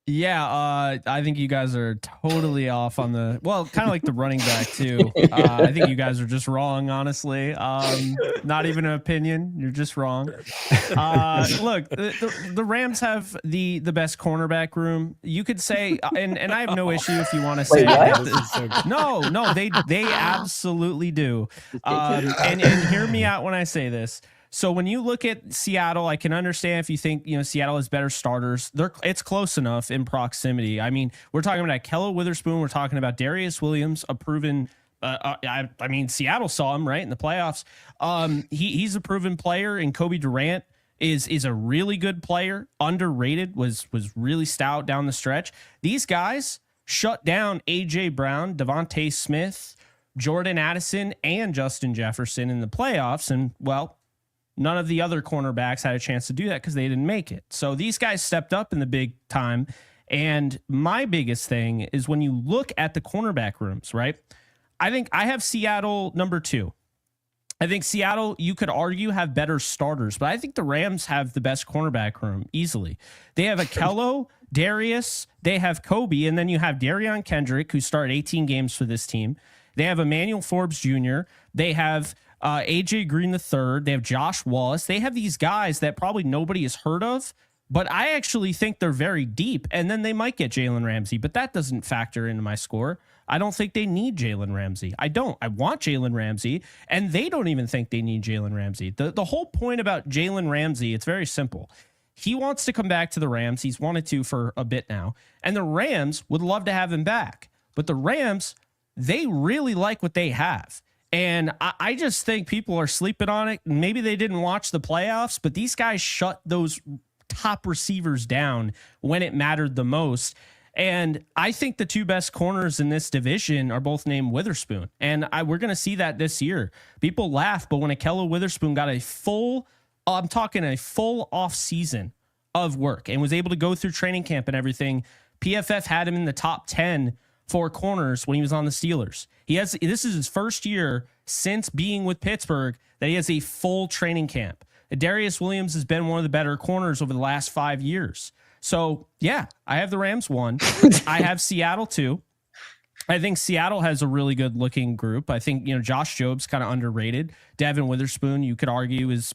Yeah, I think you guys are totally off on kind of like the running back too. I think you guys are just wrong, honestly. Not even an opinion. You're just wrong. Look, the Rams have the best cornerback room. You could say, and I have no issue if you want to say that. No, they absolutely do. And hear me out when I say this. So when you look at Seattle, I can understand if you think, Seattle has better starters. It's close enough in proximity. I mean, we're talking about Kello Witherspoon. We're talking about Darius Williams, a proven, Seattle saw him, right, in the playoffs. He's a proven player, and Kobe Durant is a really good player, underrated, was really stout down the stretch. These guys shut down A.J. Brown, Devontae Smith, Jordan Addison, and Justin Jefferson in the playoffs, and, well, none of the other cornerbacks had a chance to do that because they didn't make it. So these guys stepped up in the big time. And my biggest thing is when you look at the cornerback rooms, right? I think I have Seattle number 2. I think Seattle, you could argue, have better starters, but I think the Rams have the best cornerback room easily. They have Akello, Darius, they have Kobe, and then you have Darion Kendrick, who started 18 games for this team. They have Emmanuel Forbes Jr. They have AJ Green III. They have Josh Wallace. They have these guys that probably nobody has heard of, but I actually think they're very deep. And then they might get Jalen Ramsey, but that doesn't factor into my score. I don't think they need Jalen Ramsey. I don't. I want Jalen Ramsey, and they don't even think they need Jalen Ramsey. The whole point about Jalen Ramsey, it's very simple. He wants to come back to the Rams. He's wanted to for a bit now, and the Rams would love to have him back. But the Rams, they really like what they have. And I just think people are sleeping on it. Maybe they didn't watch the playoffs, but these guys shut those top receivers down when it mattered the most. And I think the 2 best corners in this division are both named Witherspoon. And we're going to see that this year. People laugh, but when Akello Witherspoon got a full off season of work and was able to go through training camp and everything, PFF had him in the top 10 for corners when he was on the Steelers. This is his first year since being with Pittsburgh that he has a full training camp. Darius Williams has been one of the better corners over the last 5 years. So yeah, I have the Rams 1. I have Seattle 2. I think Seattle has a really good looking group. I think, Josh Job's kind of underrated. Devin Witherspoon, you could argue, is,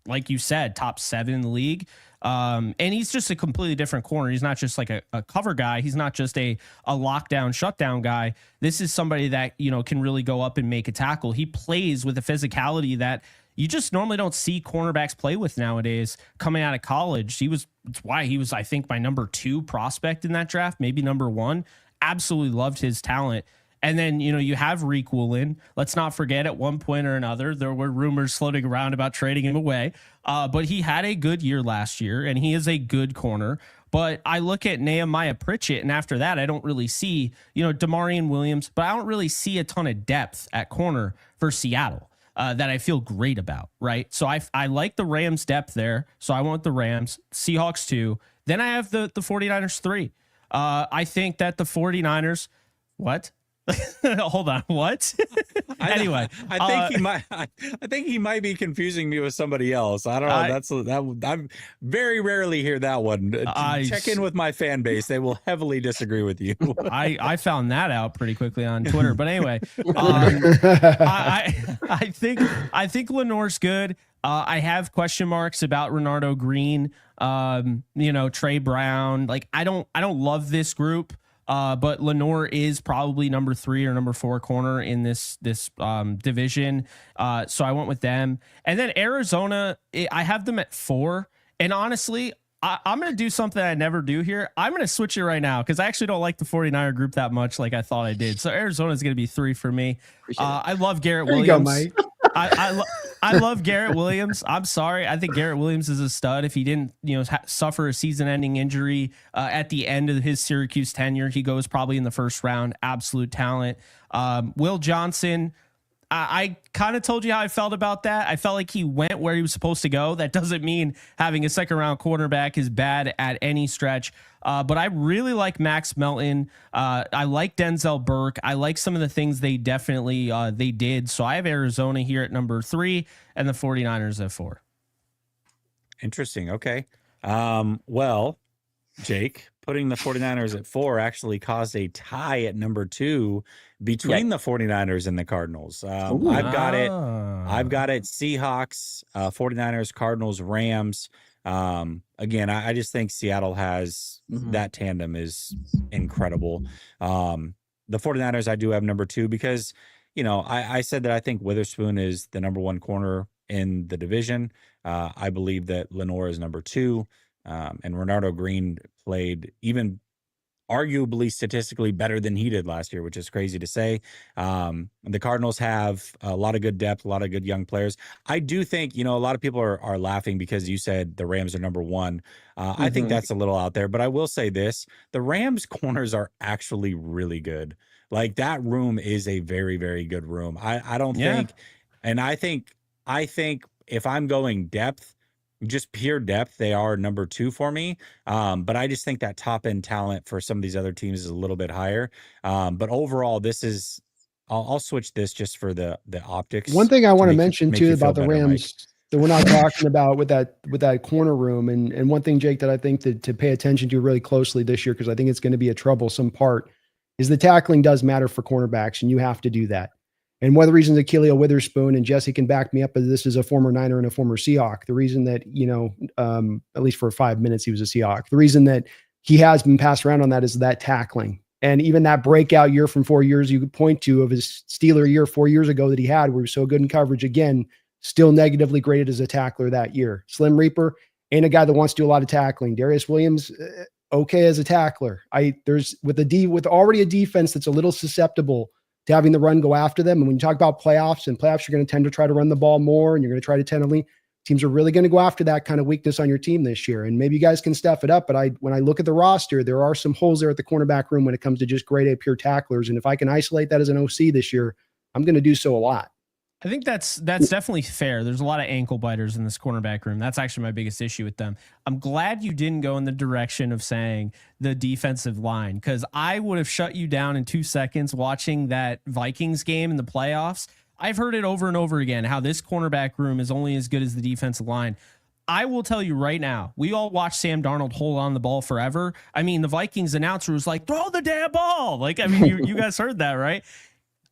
like you said, top 7 in the league. And he's just a completely different corner. He's not just like a cover guy. He's not just a lockdown, shutdown guy. This is somebody that, can really go up and make a tackle. He plays with a physicality that you just normally don't see cornerbacks play with nowadays coming out of college. It's why he was, I think, my number 2 prospect in that draft, maybe number 1. Absolutely loved his talent. And then, you have Reek Woolen. Let's not forget at one point or another, there were rumors floating around about trading him away. But he had a good year last year, and he is a good corner. But I look at Nehemiah Pritchett, and after that, I don't really see, Damarian Williams, but I don't really see a ton of depth at corner for Seattle that I feel great about, right? So I like the Rams depth there. So I want the Rams, Seahawks 2. Then I have the 49ers 3. I think that the 49ers, what? Hold on, what? Anyway, I think he might be confusing me with somebody else. I don't know. I very rarely hear that one. Check in with my fan base; they will heavily disagree with you. I found that out pretty quickly on Twitter. But anyway, I think Lenore's good. I have question marks about Renardo Green. Trey Brown. Like I don't love this group. But Lenore is probably number 3 or number 4 corner in this division. So I went with them. And then Arizona, I have them at 4. And honestly, I'm going to do something I never do here. I'm going to switch it right now because I actually don't like the 49er group that much like I thought I did. So Arizona is going to be 3 for me. I love Garrett Williams. There you go, Mike. I love Garrett Williams. I'm sorry. I think Garrett Williams is a stud. If he didn't, suffer a season-ending injury at the end of his Syracuse tenure, he goes probably in the first round. Absolute talent. Will Johnson, I kind of told you how I felt about that. I felt like he went where he was supposed to go. That doesn't mean having a second-round cornerback is bad at any stretch. But I really like Max Melton. I like Denzel Burke. I like some of the things they definitely they did. So I have Arizona here at number 3 and the 49ers at 4. Interesting. Okay. Well, Jake, putting the 49ers at 4 actually caused a tie at number 2 between the 49ers and the Cardinals. I've got it Seahawks, 49ers, Cardinals, Rams. Again, I just think Seattle has that tandem is incredible. The 49ers I do have number 2 because, I said that I think Witherspoon is the number 1 corner in the division. I believe that Lenore is number 2. And Renardo Green played even arguably statistically better than he did last year, which is crazy to say. The Cardinals have a lot of good depth, a lot of good young players. I do think, a lot of people are laughing because you said the Rams are number 1. I think that's a little out there, but I will say this, the Rams corners are actually really good. Like that room is a very, very good room. I don't think, and I think if I'm going depth, just pure depth, they are number 2 for me. But I just think that top end talent for some of these other teams is a little bit higher. But overall, this is, I'll switch this just for the optics. One thing I want to mention too about the Rams, Mike, that we're not talking about with that corner room. And one thing, Jake, that I think that to pay attention to really closely this year, because I think it's going to be a troublesome part, is the tackling does matter for cornerbacks, and you have to do that. And one of the reasons that Khalil Witherspoon, and Jesse can back me up, is this is a former Niner and a former Seahawk. The reason that, at least for 5 minutes, he was a Seahawk. The reason that he has been passed around on that is that tackling. And even that breakout year from 4 years you could point to of his Steeler year 4 years ago that he had, where he was so good in coverage, again, still negatively graded as a tackler that year. Slim Reaper ain't a guy that wants to do a lot of tackling. Darius Williams, okay as a tackler. With already a defense that's a little susceptible to having the run go after them. And when you talk about playoffs, you're going to tend to try to run the ball more, and you're going to try to tend to lean. Teams are really going to go after that kind of weakness on your team this year. And maybe you guys can stuff it up. But when I look at the roster, there are some holes there at the cornerback room when it comes to just grade A pure tacklers. And if I can isolate that as an OC this year, I'm going to do so a lot. I think that's definitely fair. There's a lot of ankle biters in this cornerback room. That's actually my biggest issue with them. I'm glad you didn't go in the direction of saying the defensive line, because I would have shut you down in 2 seconds watching that Vikings game in the playoffs. I've heard it over and over again, how this cornerback room is only as good as the defensive line. I will tell you right now, we all watched Sam Darnold hold on the ball forever. I mean, the Vikings announcer was like, throw the damn ball. Like, I mean, you guys heard that, right?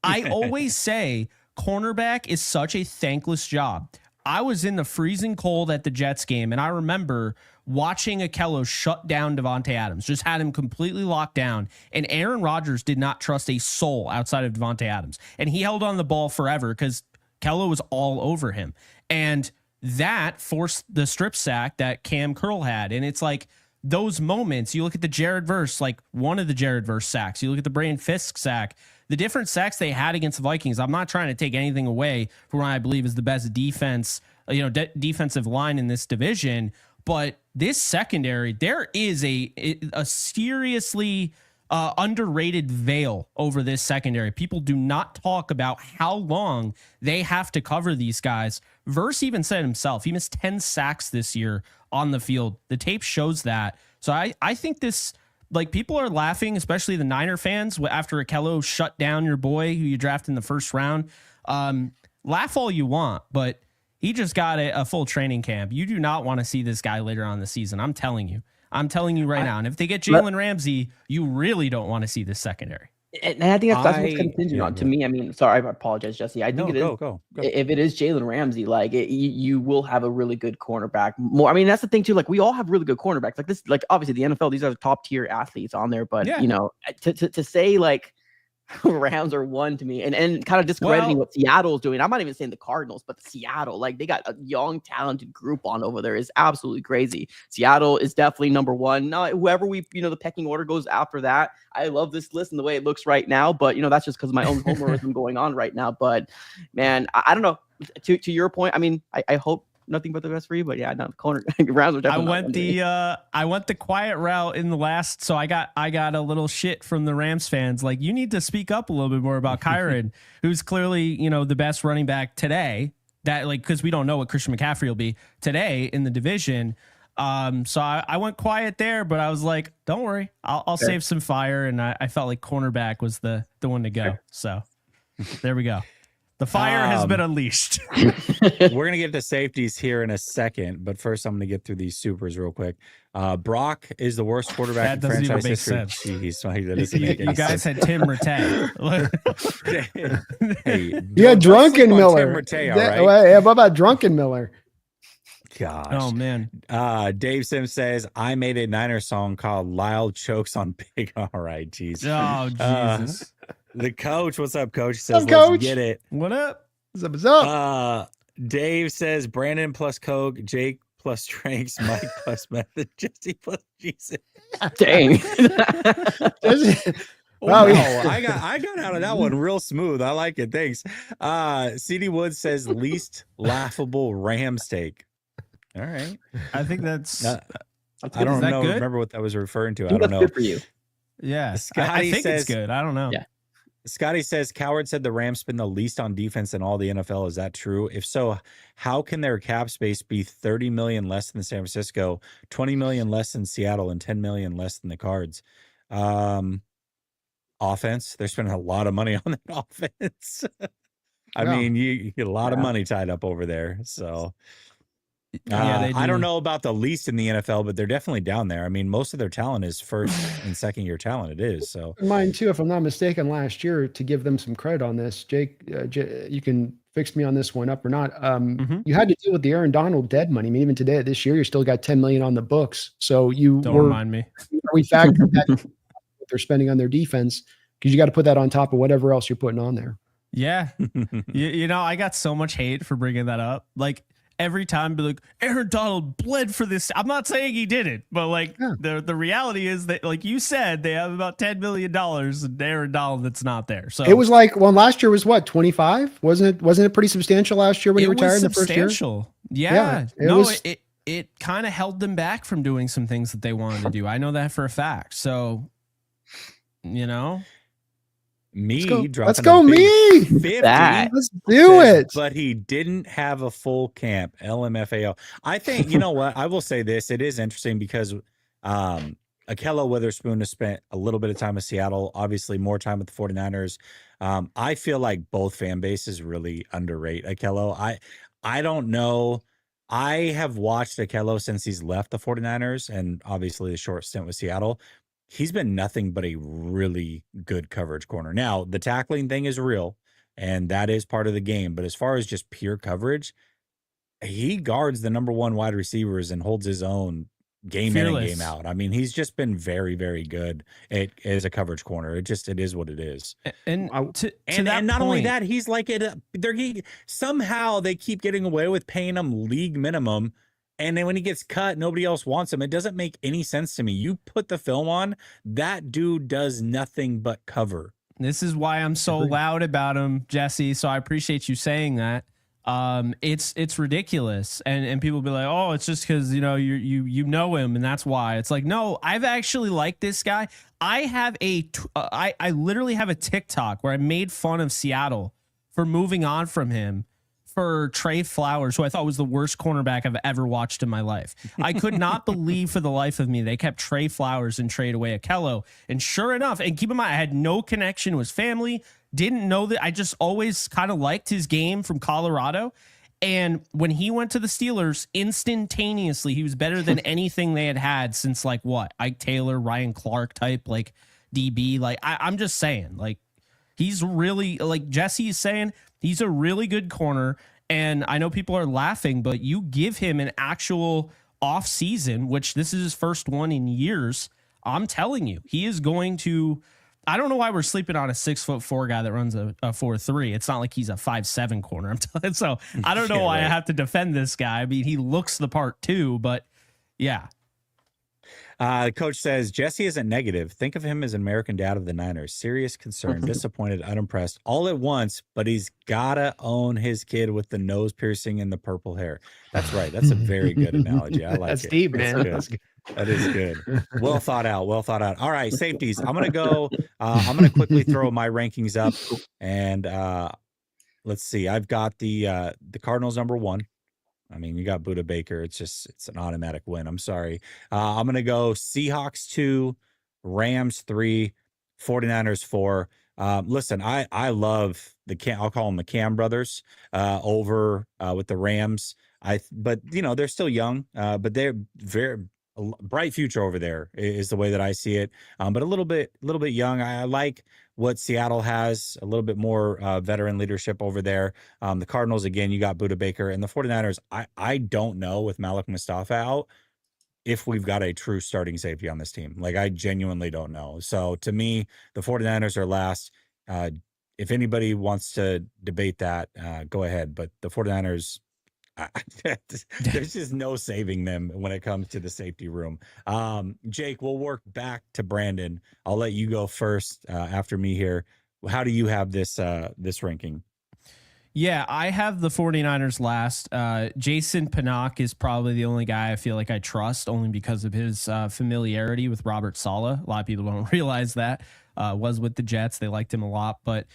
I always say cornerback is such a thankless job. I was in the freezing cold at the Jets game, and I remember watching Akello shut down Devontae Adams, just had him completely locked down, and Aaron Rodgers did not trust a soul outside of Devontae Adams, and he held on the ball forever because Akello was all over him, and that forced the strip sack that Cam Curl had, and it's like those moments. You look at the Jared Verse, like one of the Jared Verse sacks. You look at the Braden Fisk sack. the different sacks they had against the Vikings, I'm not trying to take anything away from what I believe is the best defense, defensive line in this division. But this secondary, there is a seriously underrated veil over this secondary. People do not talk about how long they have to cover these guys. Verse even said himself, he missed 10 sacks this year on the field. The tape shows that. So I think this, like, people are laughing, especially the Niner fans, after Akello shut down your boy who you drafted in the first round. Laugh all you want, but he just got a full training camp. You do not want to see this guy later on in the season. I'm telling you right now. And if they get Jalen Ramsey, you really don't want to see this secondary. And I think that's what's contingent on. To me, I mean, sorry, I apologize, Jesse. I think it is. Go. If it is Jalen Ramsey, like you will have a really good cornerback. More, I mean, that's the thing too. Like we all have really good cornerbacks. Like this, like obviously the NFL, these are top tier athletes on there. But to say like Rams are one to me, and kind of discrediting what Seattle's doing. I'm not even saying the Cardinals, but Seattle, like they got a young, talented group on over there is absolutely crazy. Seattle is definitely number one. Now, whoever the pecking order goes after that. I love this list and the way it looks right now, but that's just because of my own homerism going on right now. But man, I don't know. To your point, I mean, I hope nothing but the best for you, but yeah, no, corner Rams are definitely. I went the quiet route in the last, so I got a little shit from the Rams fans. Like, you need to speak up a little bit more about Kyron, who's clearly the best running back today. That because we don't know what Christian McCaffrey will be today in the division. So I went quiet there, but I was like, don't worry, I'll save some fire, and I felt like cornerback was the one to go. Sure. So there we go. The fire has been unleashed. We're going to get to safeties here in a second, but first I'm going to get through these supers real quick. Brock is the worst quarterback in franchise history. Jeez, that doesn't make any you guys sense. had Tim Rattay. Yeah, Drunken Miller. Tim Rattay, all right? Yeah, what about Drunken Miller? Gosh. Oh, man. Dave Sims says, I made a Niner song called Lyle Chokes on Pig. All right, jeez. Oh, Jesus. The coach, what's up, coach? Says, coach? Let's get it. What up? What's up? Dave says, Brandon plus Coke, Jake plus drinks, Mike plus method, Jesse plus Jesus. Dang. Wow, I got out of that one real smooth. I like it. Thanks. CD Woods says, least laughable ram steak. All right. I think that's I don't know. Good? Remember what that was referring to. I don't know. Good for you. Yeah. Scotty I think says, it's good. I don't know. Yeah. Scotty says, Coward said the Rams spend the least on defense in all the NFL. Is that true? If so, how can their cap space be $30 million less than San Francisco, $20 million less than Seattle, and $10 million less than the Cards? Offense. They're spending a lot of money on that offense. I mean, you get a lot of money tied up over there. So I don't know about the least in the NFL, but they're definitely down there. I mean, most of their talent is first and second year talent. It is. So mine too, if I'm not mistaken, last year, to give them some credit on this, Jake, you can fix me on this one up or not. You had to deal with the Aaron Donald dead money. I mean, even today, this year, you still got $10 million on the books. So don't remind me. We factored that what they're spending on their defense, because you got to put that on top of whatever else you're putting on there. Yeah. I got so much hate for bringing that up. Like, every time, be like, Aaron Donald bled for this. I'm not saying he didn't, but the reality is that, like you said, they have about $10 million in Aaron Donald that's not there. So it was like, well, last year was what, 25? Wasn't it pretty substantial last year when he retired in the first year? Yeah. It kind of held them back from doing some things that they wanted to do. I know that for a fact. So, Let's go me. 50. Let's do it. But he didn't have a full camp. LMFAO. I think, you know what? I will say this. It is interesting because Akello Witherspoon has spent a little bit of time with Seattle, obviously more time with the 49ers. I feel like both fan bases really underrate Akello. I don't know. I have watched Akello since he's left the 49ers and obviously a short stint with Seattle. He's been nothing but a really good coverage corner. Now, the tackling thing is real, and that is part of the game. But as far as just pure coverage, he guards the number one wide receivers and holds his own game in and game out. I mean, he's just been very, very good as a coverage corner. It is what it is. And not only that, he's like somehow they keep getting away with paying him league minimum. And then when he gets cut, nobody else wants him. It doesn't make any sense to me. You put the film on, that dude does nothing but cover. This is why I'm so loud about him, Jesse. So I appreciate you saying that. It's ridiculous, and people be like, oh, it's just because you know him and that's why. It's like, no, I've actually liked this guy. I have I literally have a TikTok where I made fun of Seattle for moving on from him for Trey Flowers, who I thought was the worst cornerback I've ever watched in my life. I could not believe for the life of me they kept Trey Flowers and traded away Akello. And sure enough, and keep in mind, I had no connection to his family. Didn't know that. I just always kind of liked his game from Colorado. And when he went to the Steelers, instantaneously, he was better than anything they had since like what? Ike Taylor, Ryan Clark type, like DB. Like I'm just saying, like he's really, like Jesse is saying, he's a really good corner. And I know people are laughing, but you give him an actual off season, which this is his first one in years. I'm telling you, he is going to. I don't know why we're sleeping on a 6'4" guy that runs a 4.3. It's not like he's a 5'7" corner. I'm telling. So I don't know why I have to defend this guy. I mean, he looks the part too, but yeah. Coach says Jesse isn't negative. Think of him as an American dad of the Niners. Serious concern, disappointed, unimpressed, all at once. But he's gotta own his kid with the nose piercing and the purple hair. That's right. That's a very good analogy. I like That's it. deep, man. That's good. That is good. Well thought out. Well thought out. All right, safeties. I'm gonna go. I'm gonna quickly throw my rankings up, and let's see. I've got the Cardinals number 1. I mean, you got Budda Baker. It's an automatic win. I'm sorry. I'm gonna go Seahawks 2, Rams 3, 49ers 4. Listen, I love I'll call them the Cam brothers over with the Rams. But they're still young, but they're very bright future over there is the way that I see it. But a little bit young. I like what Seattle has, a little bit more veteran leadership over there. The Cardinals, again, you got Budda Baker, and the 49ers. I don't know with Malik Mustafa out if we've got a true starting safety on this team. Like, I genuinely don't know. So to me, the 49ers are last. If anybody wants to debate that, go ahead. But the 49ers, there's just no saving them when it comes to the safety room. Jake, we'll work back to Brandon. I'll let you go first after me here. How do you have this ranking? Yeah, I have the 49ers last. Jason Pinnock is probably the only guy I feel like I trust, only because of his familiarity with Robert Saleh. A lot of people don't realize that. Was with the Jets. They liked him a lot, but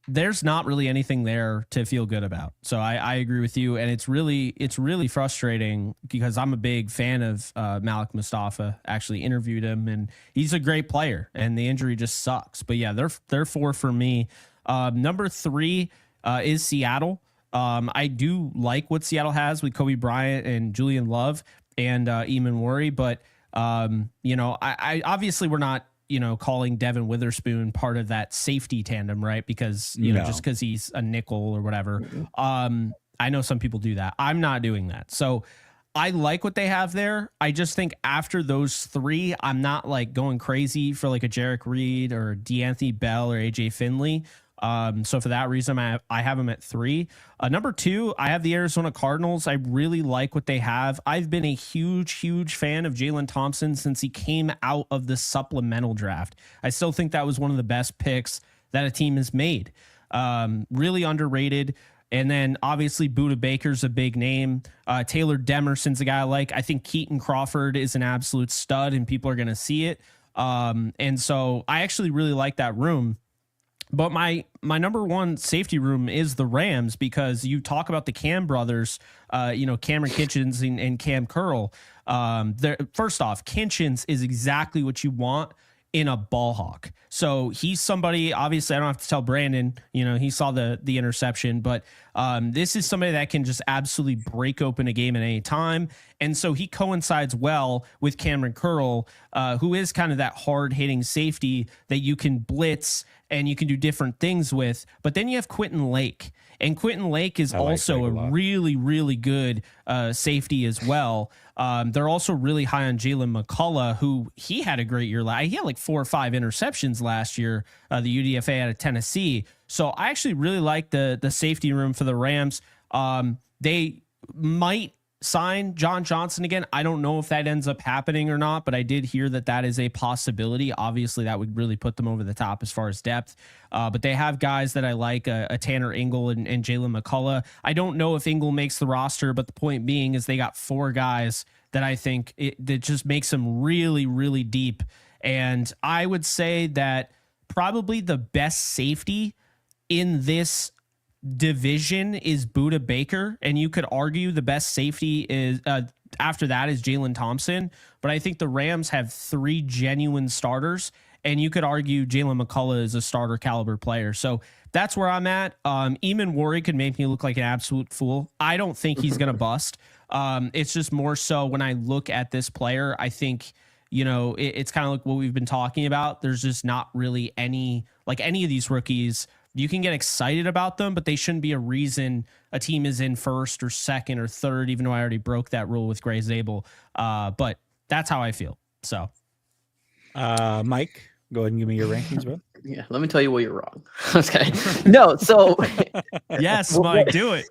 there's not really anything there to feel good about. So I agree with you. And it's really frustrating because I'm a big fan of Malik Mustafa. Actually interviewed him, and he's a great player, and the injury just sucks. But yeah, they're 4 for me. Number 3 is Seattle. I do like what Seattle has with Kobe Bryant and Julian Love and Eamon Worry, but I obviously we're not calling Devin Witherspoon part of that safety tandem, right? Because, just because he's a nickel or whatever. I know some people do that. I'm not doing that. So I like what they have there. I just think after those 3, I'm not like going crazy for like a Jarek Reed or D'Anthony Bell or AJ Finley. So for that reason, I have them at 3. Number 2, I have the Arizona Cardinals. I really like what they have. I've been a huge fan of Jalen Thompson since he came out of the supplemental draft. I still think that was one of the best picks that a team has made. Really underrated. And then obviously Budda Baker's a big name. Taylor Demerson's a guy I like. I think Keaton Crawford is an absolute stud, and people are going to see it. And so I actually really like that room. But my number 1 safety room is the Rams, because you talk about the Cam brothers, Cameron Kitchens and Cam Curl. First off, Kitchens is exactly what you want in a ball hawk. So he's somebody, obviously I don't have to tell Brandon, he saw the interception, but this is somebody that can just absolutely break open a game at any time. And so he coincides well with Cameron Curl, who is kind of that hard hitting safety that you can blitz and you can do different things with. But then you have Quentin Lake, and Quentin Lake is also a really good safety as well. They're also really high on Jalen McCullough, who he had a great year. He had like 4 or 5 interceptions last year, the UDFA out of Tennessee. So I actually really like the safety room for the Rams. They might sign John Johnson again. I don't know if that ends up happening or not, but I did hear that is a possibility. Obviously, that would really put them over the top as far as depth. But they have guys that I like, a Tanner Ingle and Jalen McCullough. I don't know if Ingle makes the roster, but the point being is they got 4 guys that I think that just makes them really, really deep. And I would say that probably the best safety in this division is Budda Baker, and you could argue the best safety is after that is Jalen Thompson, but I think the Rams have 3 genuine starters, and you could argue Jalen McCullough is a starter caliber player. So that's where I'm at. Eamon Worry could make me look like an absolute fool. I don't think he's going to bust. It's just more so when I look at this player, I think, it's kind of like what we've been talking about. There's just not really any of these rookies. You can get excited about them, but they shouldn't be a reason a team is in first or second or third, even though I already broke that rule with Gray Zabel. But that's how I feel. So, Mike, go ahead and give me your rankings, bro. Yeah, let me tell you why you're wrong. Okay. No, so yes, Mike, do it.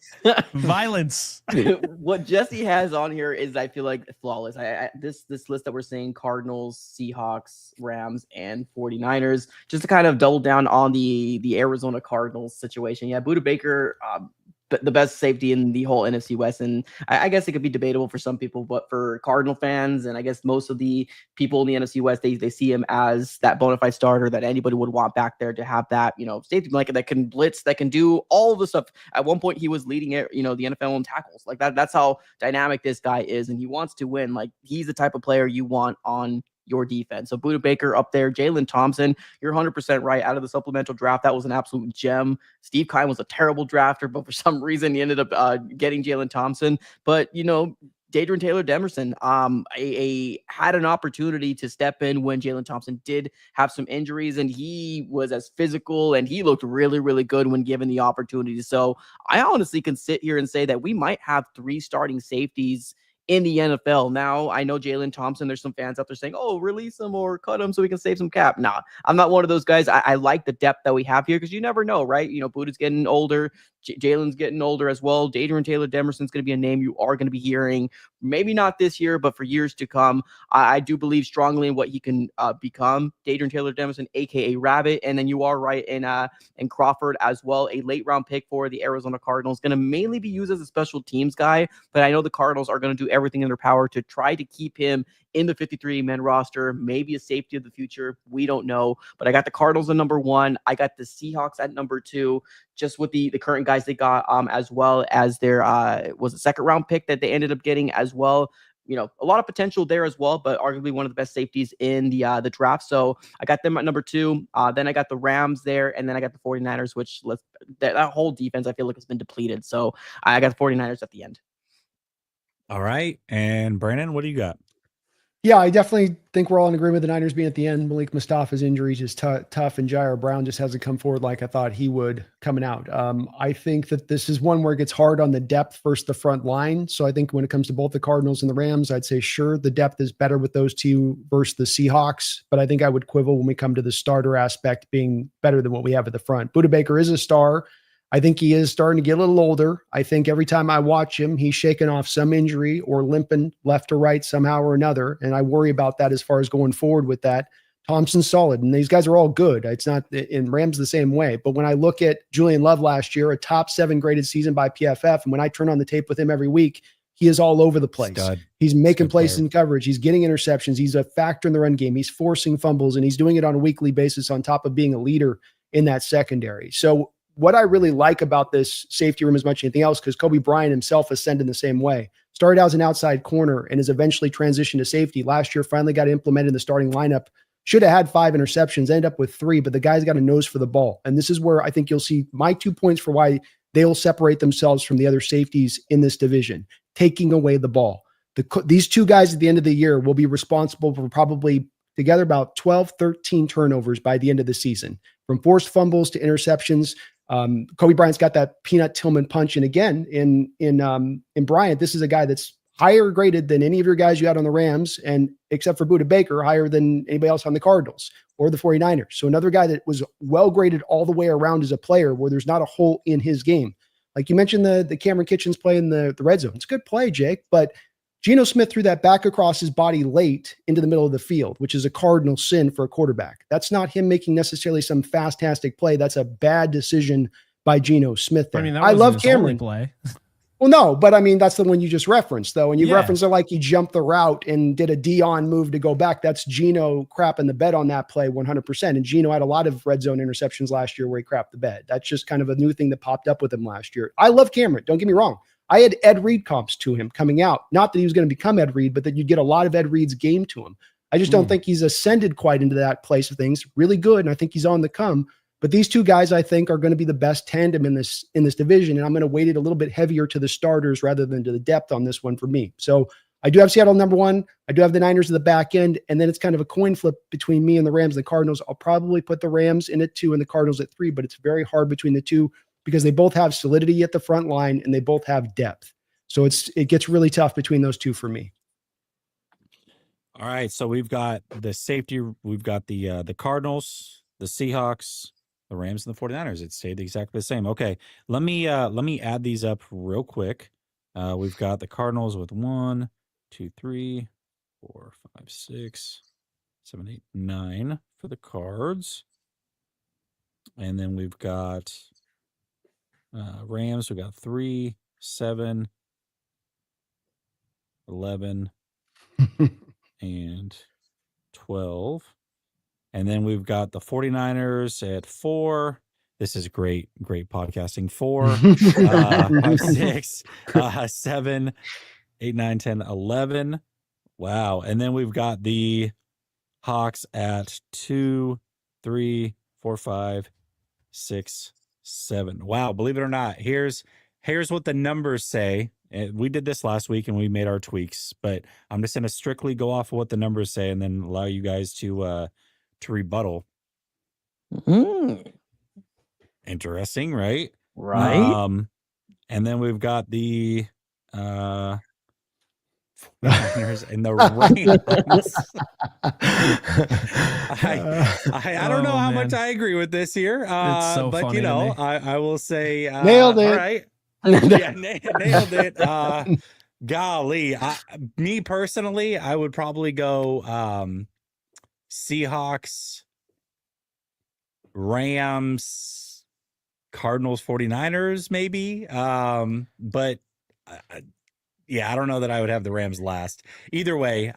Violence. What Jesse has on here is, I feel like, flawless. This list that we're saying, Cardinals, Seahawks, Rams, and 49ers, just to kind of double down on the Arizona Cardinals situation. Yeah, Budda Baker, the best safety in the whole NFC West. And I guess it could be debatable for some people, but for Cardinal fans, and I guess most of the people in the NFC West, they see him as that bona fide starter that anybody would want back there to have that, safety blanket that can blitz, that can do all of the stuff. At one point, he was leading it, the NFL in tackles. Like that's how dynamic this guy is. And he wants to win. Like, he's the type of player you want on your defense. So Budda Baker up there. Jalen Thompson, you're 100% right. Out of the supplemental draft, that was an absolute gem. Steve Kine was a terrible drafter, but for some reason he ended up getting Jalen Thompson. But Dadrian Taylor Demerson had an opportunity to step in when Jalen Thompson did have some injuries, and he was as physical, and he looked really, really good when given the opportunity. So I honestly can sit here and say that we might have 3 starting safeties in the NFL. Now, I know Jalen Thompson, there's some fans out there saying, oh, release him or cut him so we can save some cap. Nah, I'm not one of those guys. I like the depth that we have here, because you never know, right? Budda's getting older. Jalen's getting older as well. Dadrian Taylor Demerson's going to be a name you are going to be hearing, maybe not this year, but for years to come. I do believe strongly in what he can become. Dadrian Taylor Demerson, aka Rabbit. And then you are right in Crawford as well, a late round pick for the Arizona Cardinals, going to mainly be used as a special teams guy, but I know the Cardinals are going to do everything in their power to try to keep him in the 53-man roster, maybe a safety of the future. We don't know, but I got the Cardinals at number 1. I got the Seahawks at number 2, just with the current guys they got, as well as their was a second round pick that they ended up getting as well. A lot of potential there as well, but arguably one of the best safeties in the draft. So I got them at number 2. Then I got the Rams there, and then I got the 49ers, which that whole defense I feel like has been depleted. So I got the 49ers at the end. All right. And Brandon, what do you got? Yeah, I definitely think we're all in agreement with the Niners being at the end. Malik Mustafa's injuries is tough, and Jair Brown just hasn't come forward like I thought he would coming out. I think that this is one where it gets hard on the depth versus the front line. So I think when it comes to both the Cardinals and the Rams, I'd say sure, the depth is better with those two versus the Seahawks, but I think I would quibble when we come to the starter aspect being better than what we have at the front. Budda Baker is a star. I think he is starting to get a little older. I think every time I watch him, he's shaking off some injury or limping left or right somehow or another. And I worry about that as far as going forward with that. Thompson's solid, and these guys are all good. It's not in Rams the same way. But when I look at Julian Love last year, a top 7 graded season by PFF, and when I turn on the tape with him every week, he is all over the place. Stud. He's making plays in coverage. He's getting interceptions. He's a factor in the run game. He's forcing fumbles, and he's doing it on a weekly basis on top of being a leader in that secondary. So what I really like about this safety room as much as anything else, because Kobe Bryant himself ascended in the same way. Started out as an outside corner and has eventually transitioned to safety. Last year, finally got implemented in the starting lineup. Should have had 5 interceptions, ended up with 3, but the guy's got a nose for the ball. And this is where I think you'll see my 2 points for why they'll separate themselves from the other safeties in this division, taking away the ball. These 2 guys at the end of the year will be responsible for probably together about 12, 13 turnovers by the end of the season, from forced fumbles to interceptions. Kobe Bryant's got that Peanut Tillman punch. And again, in Bryant, this is a guy that's higher graded than any of your guys you had on the Rams, and except for Budda Baker, higher than anybody else on the Cardinals or the 49ers. So another guy that was well graded all the way around as a player, where there's not a hole in his game. Like you mentioned the Cameron Kitchens play in the red zone. It's a good play, Jake, but Geno Smith threw that back across his body late into the middle of the field, which is a cardinal sin for a quarterback. That's not him making necessarily some fantastic play. That's a bad decision by Geno Smith there. I mean, I love Cameron. Play. Well, no, but I mean, that's the one you just referenced, though. And you referenced it like he jumped the route and did a Dion move to go back. That's Geno crapping the bed on that play 100%. And Geno had a lot of red zone interceptions last year where he crapped the bed. That's just kind of a new thing that popped up with him last year. I love Cameron. Don't get me wrong. I had Ed Reed comps to him coming out. Not that he was going to become Ed Reed, but that you'd get a lot of Ed Reed's game to him. I just don't think he's ascended quite into that place of things. Really good, and I think he's on the come. But these two guys, I think, are going to be the best tandem in this division, and I'm going to weight it a little bit heavier to the starters rather than to the depth on this one for me. So I do have Seattle number 1. I do have the Niners at the back end, and then it's kind of a coin flip between me and the Rams and the Cardinals. I'll probably put the Rams in at 2 and the Cardinals at 3, but it's very hard between the two because they both have solidity at the front line and they both have depth. So it gets really tough between those two for me. All right, so we've got the safety. We've got the Cardinals, the Seahawks, the Rams, and the 49ers. It stayed exactly the same. Okay, let me add these up real quick. We've got the Cardinals with 1, 2, 3, 4, 5, 6, 7, 8, 9 for the Cards. And then we've got Rams. We've got 3, 7, 11, and 12. And then we've got the 49ers at 4. This is great podcasting. 4, 5, 6, 7, 8, 9, 10, 11. Wow. And then we've got the Hawks at 2, 3, 4, 5, 6, 7. Wow. Believe it or not, here's what the numbers say. We did this last week and we made our tweaks, but I'm just going to strictly go off of what the numbers say and then allow you guys to rebuttal. Interesting, right? Right. And then we've got the 49ers and the Rams. I don't know how much I agree with this here, it's so but funny you know, I will say nailed it. All right. Yeah, nailed it. Golly, me personally, I would probably go Seahawks, Rams, Cardinals, 49ers, maybe. But yeah, I don't know that I would have the Rams last. Either way,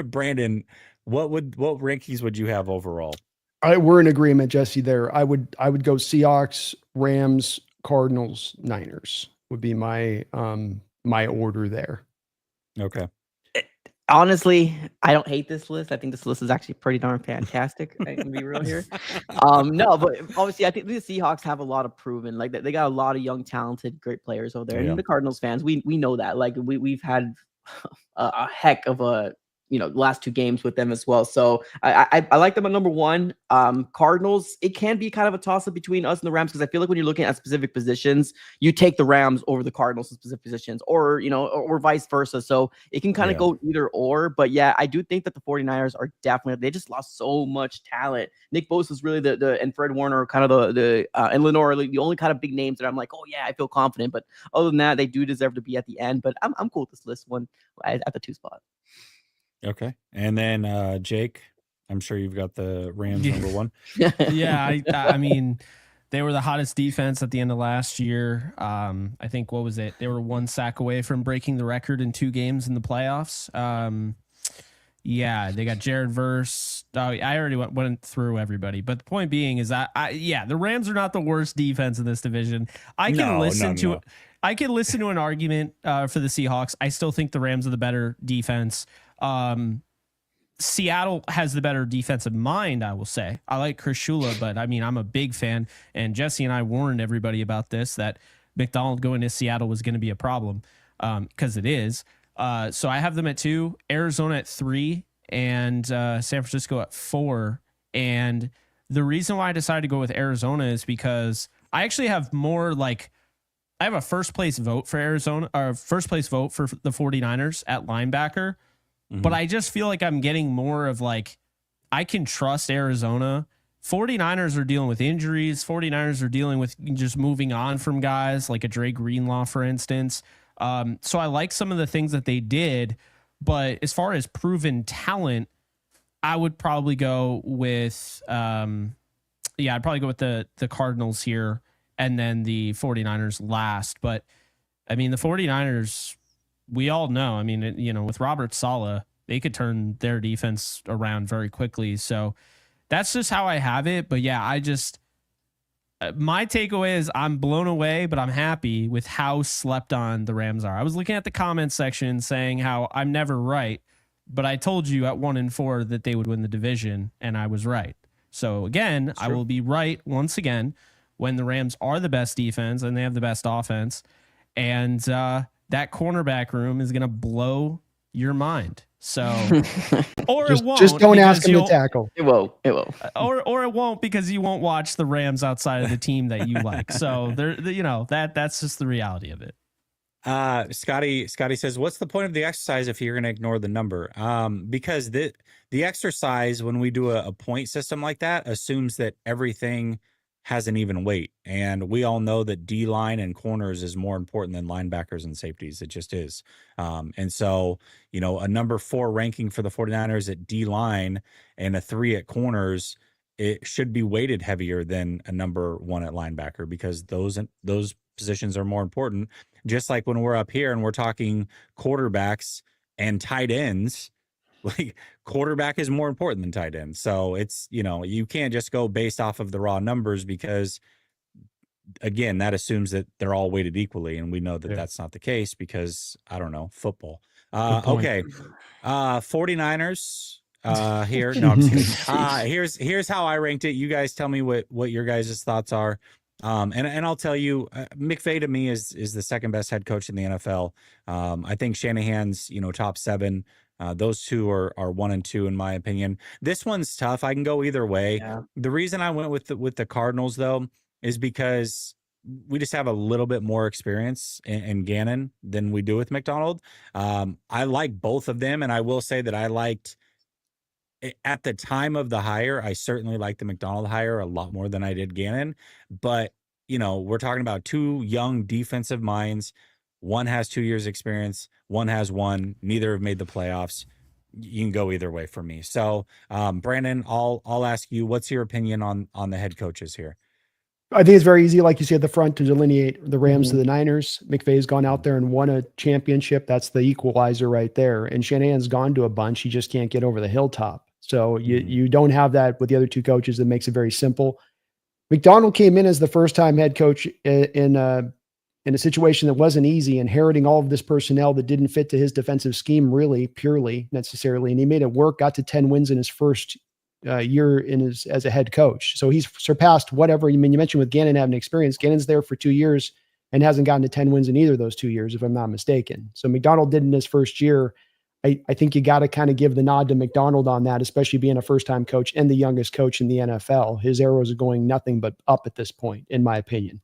Brandon, what rankings would you have overall? We're in agreement, Jesse. There, I would go Seahawks, Rams, Cardinals, Niners would be my my order there. Okay. Honestly, I don't hate this list. I think this list is actually pretty darn fantastic. I can be real here. No, but obviously, I think the Seahawks have a lot of proven. Like they got a lot of young, talented, great players over there. Yeah. And the Cardinals fans, we know that. Like we've had a heck of a last 2 games with them as well. So I like them at number 1. Cardinals, it can be kind of a toss up between us and the Rams because I feel like when you're looking at specific positions, you take the Rams over the Cardinals in specific positions, or or vice versa. So it can kind of go either or. But yeah, I do think that the 49ers are definitely, they just lost so much talent. Nick Bosa is really the and Fred Warner are kind of the and Lenore, like the only kind of big names that I'm like, oh yeah, I feel confident. But other than that, they do deserve to be at the end. But I'm cool with this list one at the 2 spot. Okay. And then Jake, I'm sure you've got the Rams number 1. Yeah, I mean, they were the hottest defense at the end of last year. I think, what was it? They were 1 sack away from breaking the record in 2 games in the playoffs. Yeah, they got Jared Verse. Oh, I already went through everybody. But the point being is that, the Rams are not the worst defense in this division. I can listen to an argument for the Seahawks. I still think the Rams are the better defense. Seattle has the better defensive mind, I will say. I like Chris Shula, but I mean, I'm a big fan, and Jesse and I warned everybody about this, that McDonald going to Seattle was going to be a problem, because it is. So I have them at 2, Arizona at 3, and San Francisco at 4. And the reason why I decided to go with Arizona is because I actually have more I have a first place vote for Arizona, or first place vote for the 49ers at linebacker. But I just feel like I'm getting more of I can trust Arizona 49ers are dealing with injuries. 49ers are dealing with just moving on from guys like a Dre Greenlaw, for instance. So I like some of the things that they did, but as far as proven talent, I would probably go with, I'd probably go with the Cardinals here and then the 49ers last. But I mean, the 49ers, we all know, I mean, with Robert Saleh, they could turn their defense around very quickly. So that's just how I have it. But yeah, my takeaway is I'm blown away, but I'm happy with how slept on the Rams are. I was looking at the comments section saying how I'm never right, but I told you at 1-4 that they would win the division, and I was right. So again, I will be right once again when the Rams are the best defense and they have the best offense. And that cornerback room is going to blow your mind. So, or it won't. Just don't ask him to tackle. It won't. Or it won't because you won't watch the Rams outside of the team that you like. So that's just the reality of it. Scotty says, what's the point of the exercise if you're going to ignore the number? Because the exercise, when we do a point system like that, assumes that everything has an even weight. And we all know that D-line and corners is more important than linebackers and safeties. It just is. And so, a number 4 ranking for the 49ers at D-line and a 3 at corners, it should be weighted heavier than a number 1 at linebacker because those positions are more important. Just like when we're up here and we're talking quarterbacks and tight ends, like quarterback is more important than tight end. So it's, you can't just go based off of the raw numbers because again, that assumes that they're all weighted equally. And we know that that's not the case because I don't know, football. Okay. 49ers here. No, I'm just kidding. Here's how I ranked it. You guys tell me what your guys' thoughts are. And I'll tell you, McVay to me is the second best head coach in the NFL. I think Shanahan's, top 7. Those two are 1 and 2 in my opinion. This one's tough. I can go either way. Yeah. The reason I went with the Cardinals though is because we just have a little bit more experience in Gannon than we do with McDonald. I like both of them, and I will say that I liked at the time of the hire. I certainly liked the McDonald hire a lot more than I did Gannon. But we're talking about 2 young defensive minds. One has 2 years experience. One has 1. Neither have made the playoffs. You can go either way for me. So, Brandon, I'll ask you, what's your opinion on the head coaches here? I think it's very easy, like you say, at the front to delineate the Rams to the Niners. McVay's gone out there and won a championship. That's the equalizer right there. And Shanahan's gone to a bunch. He just can't get over the hilltop. So you don't have that with the other 2 coaches. That makes it very simple. McDonald came in as the first-time head coach in a situation that wasn't easy, inheriting all of this personnel that didn't fit to his defensive scheme really, purely, necessarily. And he made it work, got to 10 wins in his first year as a head coach. So he's surpassed whatever. You mentioned with Gannon having experience. Gannon's there for 2 years and hasn't gotten to 10 wins in either of those 2 years, if I'm not mistaken. So McDonald did in his first year. I think you got to kind of give the nod to McDonald on that, especially being a first-time coach and the youngest coach in the NFL. His arrows are going nothing but up at this point, in my opinion.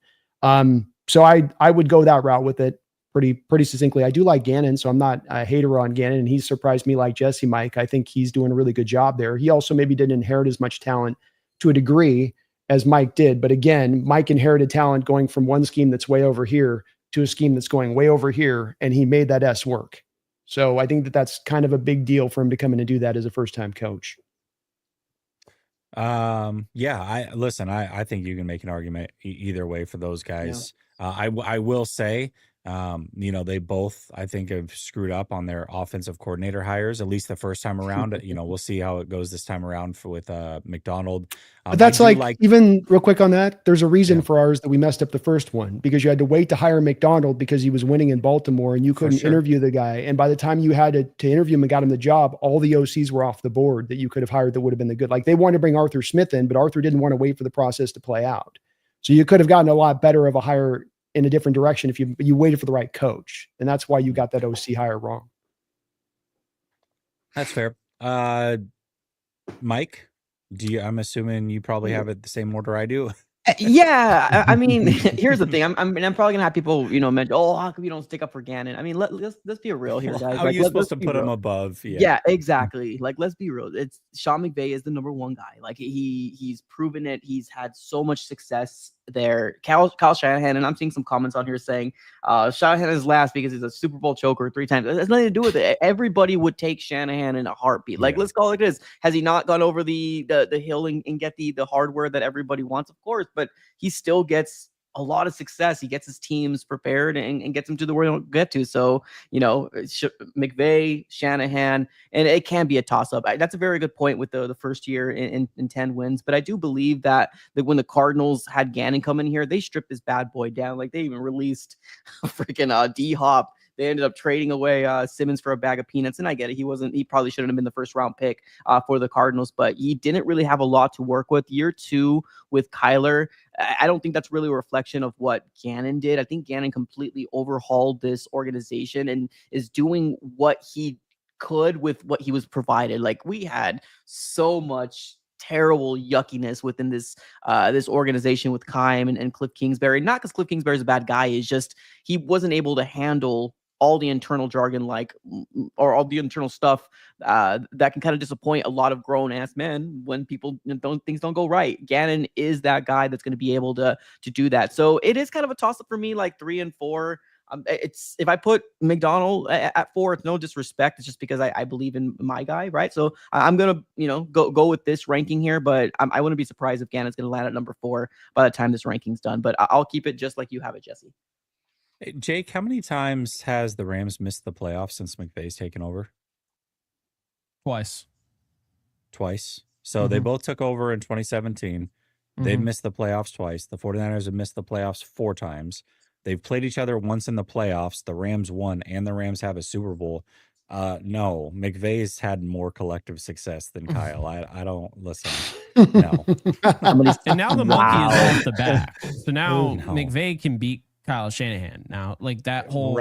So I would go that route with it pretty succinctly. I do like Gannon, so I'm not a hater on Gannon, and he's surprised me like Jesse, Mike. I think he's doing a really good job there. He also maybe didn't inherit as much talent to a degree as Mike did. But again, Mike inherited talent going from one scheme that's way over here to a scheme that's going way over here, and he made that S work. So I think that's kind of a big deal for him to come in and do that as a first-time coach. I think you can make an argument either way for those guys. Yeah. I will say, they both, I think, have screwed up on their offensive coordinator hires, at least the first time around. We'll see how it goes this time around with McDonald. But that's even real quick on that, there's a reason for ours that we messed up the first one, because you had to wait to hire McDonald because he was winning in Baltimore and you couldn't interview the guy. And by the time you had to interview him and got him the job, all the OCs were off the board that you could have hired that would have been the good. Like they wanted to bring Arthur Smith in, but Arthur didn't want to wait for the process to play out. So you could have gotten a lot better of a hire in a different direction if you waited for the right coach. And that's why you got that OC hire wrong. That's fair. Mike, I'm assuming you probably have it the same order I do. Yeah, I mean, here's the thing. I'm probably gonna have people, mention, oh, how come you don't stick up for Gannon? I mean, let's be real here, guys. How are Like, you supposed let's to be put him real. above? Yeah, exactly. Like, let's be real. It's Sean McVay is the number one guy. Like, he's proven it. He's had so much success there. Kyle Shanahan, and I'm seeing some comments on here saying Shanahan is last because he's a Super Bowl choker 3 times. It has nothing to do with it. Everybody would take Shanahan in a heartbeat. Like, let's call it this. Has he not gone over the hill and get the hardware that everybody wants? Of course, but he still gets a lot of success. He gets his teams prepared and gets them to the where they don't get to. So, McVay, Shanahan, and it can be a toss-up. That's a very good point with the first year in 10 wins. But I do believe that when the Cardinals had Gannon come in here, they stripped this bad boy down. Like, they even released freaking D-Hop. They ended up trading away Simmons for a bag of peanuts. And I get it. He probably shouldn't have been the first round pick for the Cardinals, but he didn't really have a lot to work with. Year 2 with Kyler, I don't think that's really a reflection of what Gannon did. I think Gannon completely overhauled this organization and is doing what he could with what he was provided. Like, we had so much terrible yuckiness within this organization with Keim and Cliff Kingsbury. Not because Cliff Kingsbury is a bad guy, it's just he wasn't able to handle all the internal jargon, or all the internal stuff that can kind of disappoint a lot of grown ass men when things don't go right. Gannon is that guy that's going to be able to do that. So it is kind of a toss up for me, like 3 and 4. It's if I put McDonald at 4, it's no disrespect. It's just because I believe in my guy, right? So I'm gonna go with this ranking here, but I wouldn't be surprised if Gannon's gonna land at number 4 by the time this ranking's done. But I'll keep it just like you have it, Jesse. Hey, Jake, how many times has the Rams missed the playoffs since McVay's taken over? Twice. So they both took over in 2017. They've missed the playoffs twice. The 49ers have missed the playoffs 4 times. They've played each other once in the playoffs. The Rams won, and the Rams have a Super Bowl. No, McVay's had more collective success than Kyle. I don't listen. No. And now the monkey is off the back. So now McVay can beat Kyle Shanahan. Now, like, that whole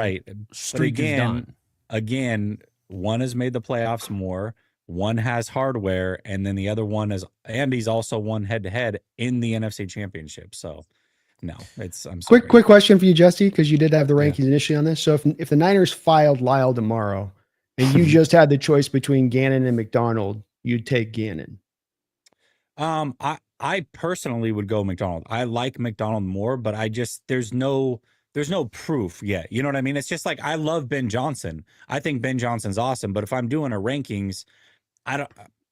streak is done. Again, one has made the playoffs more. One has hardware, and then the other one is, and he's also won head-to-head in the NFC Championship. So, no, I'm sorry. Quick question for you, Jesse, because you did have the rankings initially on this. So if the Niners filed Lyle tomorrow, and you just had the choice between Gannon and McDonald, you'd take Gannon. I personally would go McDonald. I like McDonald more, but there's no proof yet. You know what I mean? It's just like, I love Ben Johnson. I think Ben Johnson's awesome, but if I'm doing a rankings, I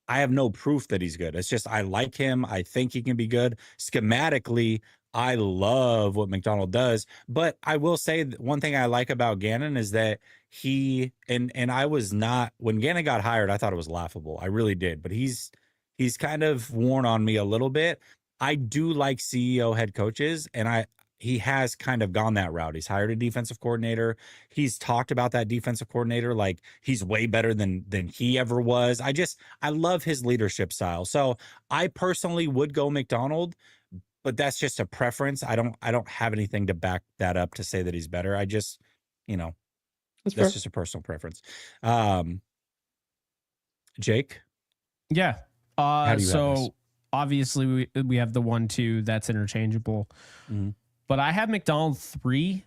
have no proof that he's good. It's just, I like him. I think he can be good. Schematically, I love what McDonald does, but I will say one thing I like about Gannon is that he, and I was not, when Gannon got hired, I thought it was laughable. I really did, but he's kind of worn on me a little bit. I do like CEO head coaches, and he has kind of gone that route. He's hired a defensive coordinator. He's talked about that defensive coordinator like he's way better than he ever was. I love his leadership style. So I personally would go McDonald, but that's just a preference. I don't have anything to back that up to say that he's better. I just, that's just a personal preference. Jake? Yeah. So obviously we have the 1-2 that's interchangeable, but I have McDonald 3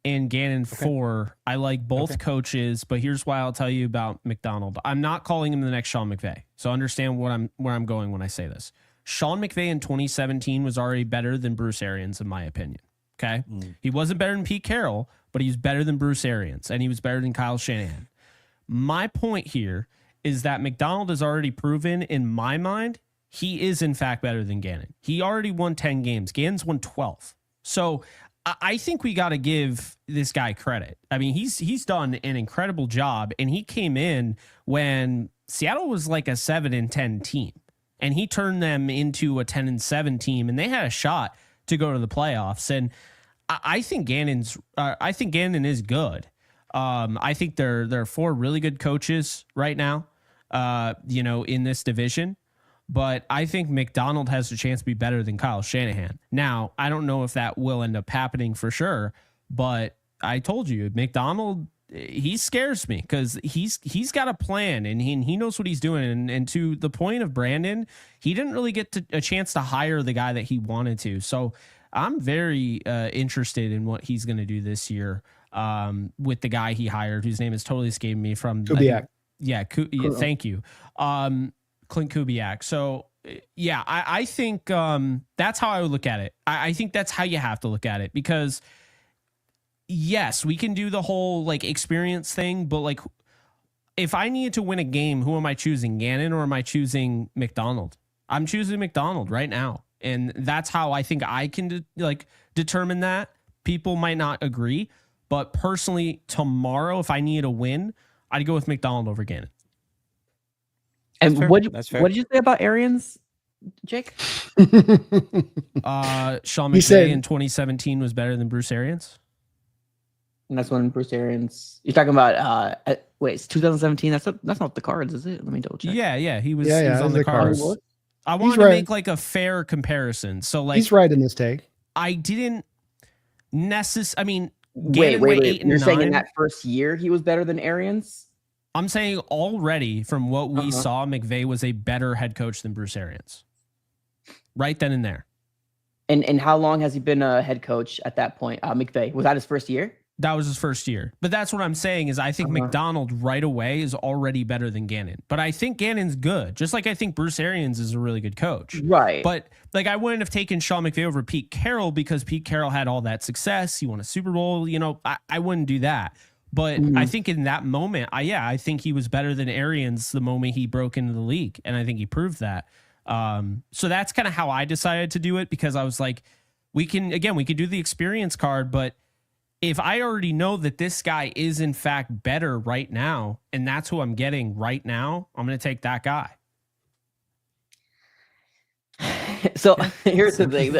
and Gannon 4. I like both coaches, but here's why I'll tell you about McDonald. I'm not calling him the next Sean McVay. So understand where I'm going when I say this. Sean McVay in 2017 was already better than Bruce Arians, in my opinion. Okay. He wasn't better than Pete Carroll, but he was better than Bruce Arians, and he was better than Kyle Shanahan. My point here is that McDonald has already proven, in my mind, he is in fact better than Gannon. He already won 10 games. Gannon's won 12. So I think we got to give this guy credit. I mean, he's done an incredible job, and he came in when Seattle was like a 7-10 team, and he turned them into a 10-7 team, and they had a shot to go to the playoffs. And I think Gannon is good. I think there are 4 really good coaches right now, in this division. But I think McDonald has a chance to be better than Kyle Shanahan. Now, I don't know if that will end up happening for sure, but I told you, McDonald he scares me because he's got a plan and he knows what he's doing. And to the point of Brandon, he didn't really get a chance to hire the guy that he wanted to. So I'm very interested in what he's going to do this year with the guy he hired, whose name is totally escaping me from. Kubiak. Thank you. Clint Kubiak. So yeah, I think that's how I would look at it. I think that's how you have to look at it because yes, we can do the whole like experience thing, but like if I needed to win a game, who am I choosing, Gannon or am I choosing McDonald? I'm choosing McDonald right now. And that's how I think I can determine that. People might not agree, but personally tomorrow, if I needed a win, I'd go with McDonald over Gannon. And what did you say about Arians, Jake? Sean McVay in 2017 was better than Bruce Arians. And that's when Bruce Arians. You're talking about wait, it's 2017. That's not the Cards, is it? Let me double check. Yeah. He was on the Cards. I wanted to make like a fair comparison. So like he's right in this take. I didn't necessarily. I mean, wait. You're saying in that first year he was better than Arians? I'm saying already from what we saw, McVay was a better head coach than Bruce Arians. Right then and there. And how long has he been a head coach at that point? McVay, was that his first year? That was his first year. But that's what I'm saying is I think McDonald right away is already better than Gannon. But I think Gannon's good. Just like I think Bruce Arians is a really good coach. Right. But like I wouldn't have taken Sean McVay over Pete Carroll because Pete Carroll had all that success. He won a Super Bowl. You know, I wouldn't do that. But I think in that moment, I think he was better than Arians the moment he broke into the league. And I think he proved that. So that's kind of how I decided to do it because I was like, we could do the experience card, but if I already know that this guy is in fact better right now, and that's who I'm getting right now, I'm going to take that guy. So here's the thing.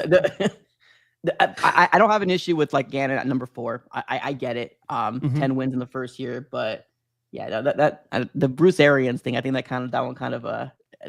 I don't have an issue with like Gannon at number 4. I get it. 10 wins in the first year, but yeah, the Bruce Arians thing, I think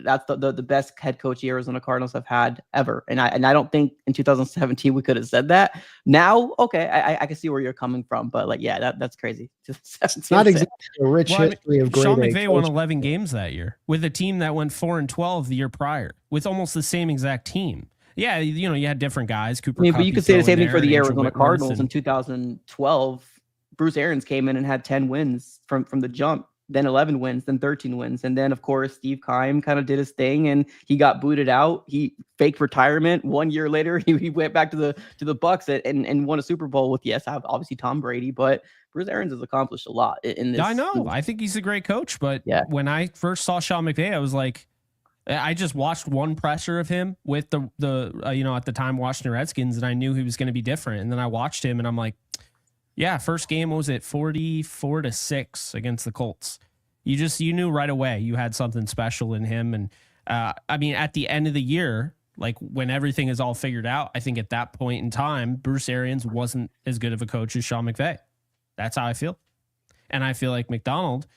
that's the best head coach the Arizona Cardinals have had ever. And I don't think in 2017 we could have said that. Now, okay, I can see where you're coming from, but like, yeah, that's crazy. It's not exactly a rich history of great. Sean McVay won 11 games that year with a team that went 4-12 the year prior with almost the same exact team. Yeah, you know, you had different guys. Cooper. But you could say the same thing for the Arizona Cardinals in 2012. Bruce Arians came in and had 10 wins from the jump, then 11 wins, then 13 wins. And then, of course, Steve Keim kind of did his thing and he got booted out. He faked retirement. 1 year later, he went back to the Bucks and won a Super Bowl with, yes, obviously Tom Brady. But Bruce Arians has accomplished a lot in this. I know. I think he's a great coach. But when I first saw Sean McVay, I was like, I just watched one presser of him with the at the time Washington Redskins, and I knew he was going to be different. And then I watched him, and I'm like, yeah, first game was at 44-6 against the Colts. You knew right away you had something special in him. And I mean, at the end of the year, like when everything is all figured out, I think at that point in time, Bruce Arians wasn't as good of a coach as Sean McVay. That's how I feel. And I feel like McDonald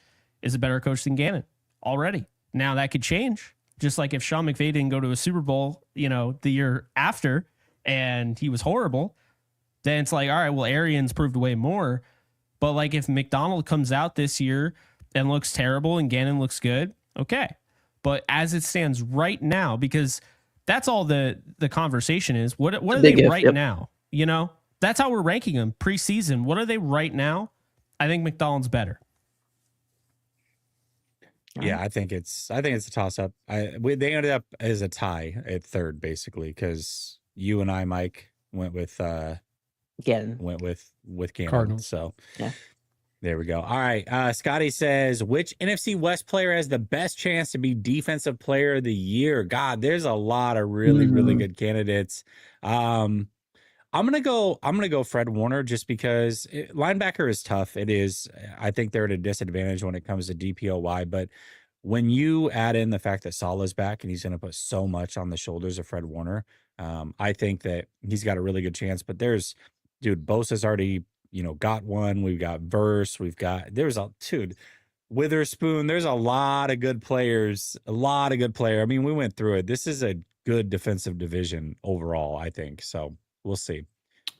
is a better coach than Gannon already. Now that could change. Just like if Sean McVay didn't go to a Super Bowl, the year after and he was horrible, then it's like, all right, well, Arians proved way more. But like if McDonald comes out this year and looks terrible and Gannon looks good, okay. But as it stands right now, because that's all the conversation is, what are they right now? That's how we're ranking them preseason. What are they right now? I think McDonald's better. Yeah, I think it's a toss up. They ended up as a tie at third, basically, because you and I, Mike, went with Gannon. Went with Gannon. Cardinals. So there we go. All right. Scotty says, which NFC West player has the best chance to be Defensive Player of the Year? God, there's a lot of really, really good candidates. I'm gonna go Fred Warner just because linebacker is tough. It is. I think they're at a disadvantage when it comes to DPOY. But when you add in the fact that Salah's back and he's going to put so much on the shoulders of Fred Warner, I think that he's got a really good chance. But Bosa's already got one. We've got Verse. Witherspoon. There's a lot of good players. I mean, we went through it. This is a good defensive division overall, I think. So we'll see.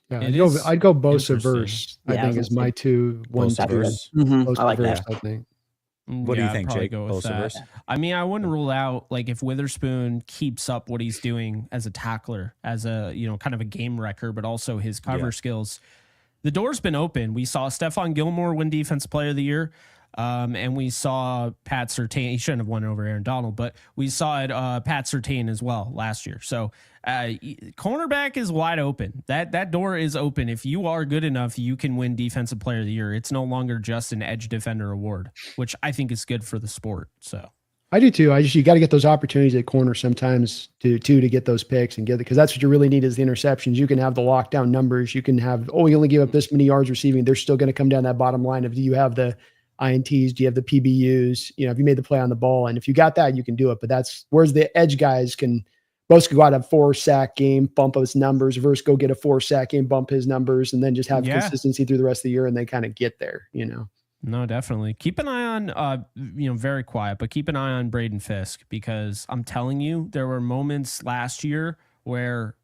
Yeah, It I'd go Bosa interesting. verse. I Yeah, I think was is gonna my two one Bosa two. verse. Bosa I like verse, that. I think. What do you I'd think, probably Jake? go with that. Bosa-verse? I mean, I wouldn't rule out like if Witherspoon keeps up what he's doing as a tackler, as a kind of a game wrecker, but also his cover skills. The door's been open. We saw Stephon Gilmore win Defensive Player of the Year. And we saw Pat Surtain. He shouldn't have won over Aaron Donald, but we saw it Pat Surtain as well last year. So cornerback is wide open. That door is open. If you are good enough, you can win Defensive Player of the Year. It's no longer just an edge defender award, which I think is good for the sport. So I do too. You got to get those opportunities at corner sometimes to get those picks and get it, because that's what you really need is the interceptions. You can have the lockdown numbers. You can have, you only give up this many yards receiving. They're still going to come down that bottom line of, do you have the INTs? Do you have the PBUs? If you made the play on the ball, and if you got that, you can do it. But that's whereas the edge guys both could go out a 4-sack game, bump his numbers, versus go get a 4-sack game, bump his numbers, and then just have consistency through the rest of the year, and they kind of get there. No, definitely. Keep an eye on, very quiet, but keep an eye on Braden Fisk, because I'm telling you, there were moments last year where,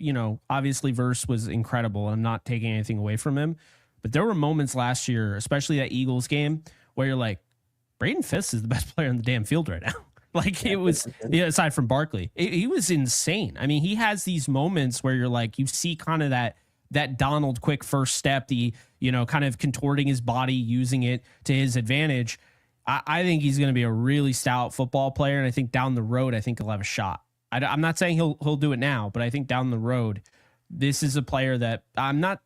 obviously Verse was incredible. I'm not taking anything away from him, but there were moments last year, especially that Eagles game, where you're like, Braden Fisk is the best player on the damn field right now. Like it was, aside from Barkley, he was insane. I mean, he has these moments where you're like, you see kind of that Donald quick first step, the, kind of contorting his body, using it to his advantage. I think he's going to be a really stout football player. And I think down the road, I think he'll have a shot. I'm not saying he'll do it now, but I think down the road, this is a player that I'm not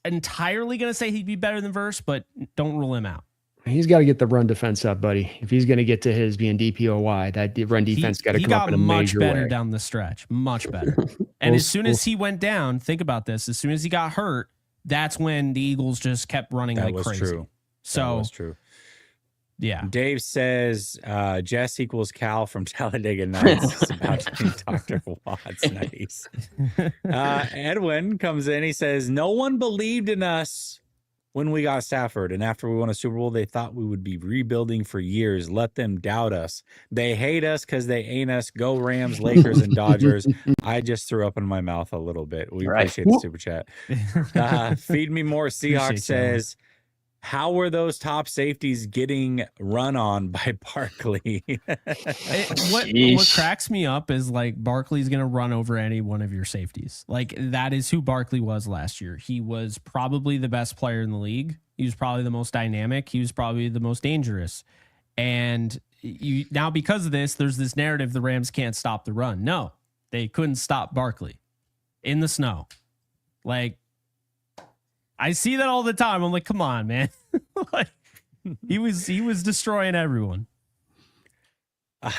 entirely going to say he'd be better than Verse, but don't rule him out. He's got to get the run defense up, buddy. If he's going to get to his being DPOY, that run defense got to come up in a major way. He got much better down the stretch, much better. And as soon as he went down, think about this. As soon as he got hurt, that's when the Eagles just kept running like crazy. True. So that was true. Yeah. Dave says Jess equals Cal from Talladega Nights. It's about to be Dr. Watts. Nice. Edwin comes in. He says, no one believed in us when we got Stafford, and after we won a Super Bowl, they thought we would be rebuilding for years. Let them doubt us. They hate us because they ain't us. Go Rams, Lakers, and Dodgers. I just threw up in my mouth a little bit. We appreciate the super chat. Feed Me More Seahawks says, how were those top safeties getting run on by Barkley? What cracks me up is like Barkley's going to run over any one of your safeties. Like that is who Barkley was last year. He was probably the best player in the league. He was probably the most dynamic. He was probably the most dangerous. And now because of this, there's this narrative the Rams can't stop the run. No, they couldn't stop Barkley in the snow. Like, I see that all the time. I'm like, come on, man. Like, he was destroying everyone.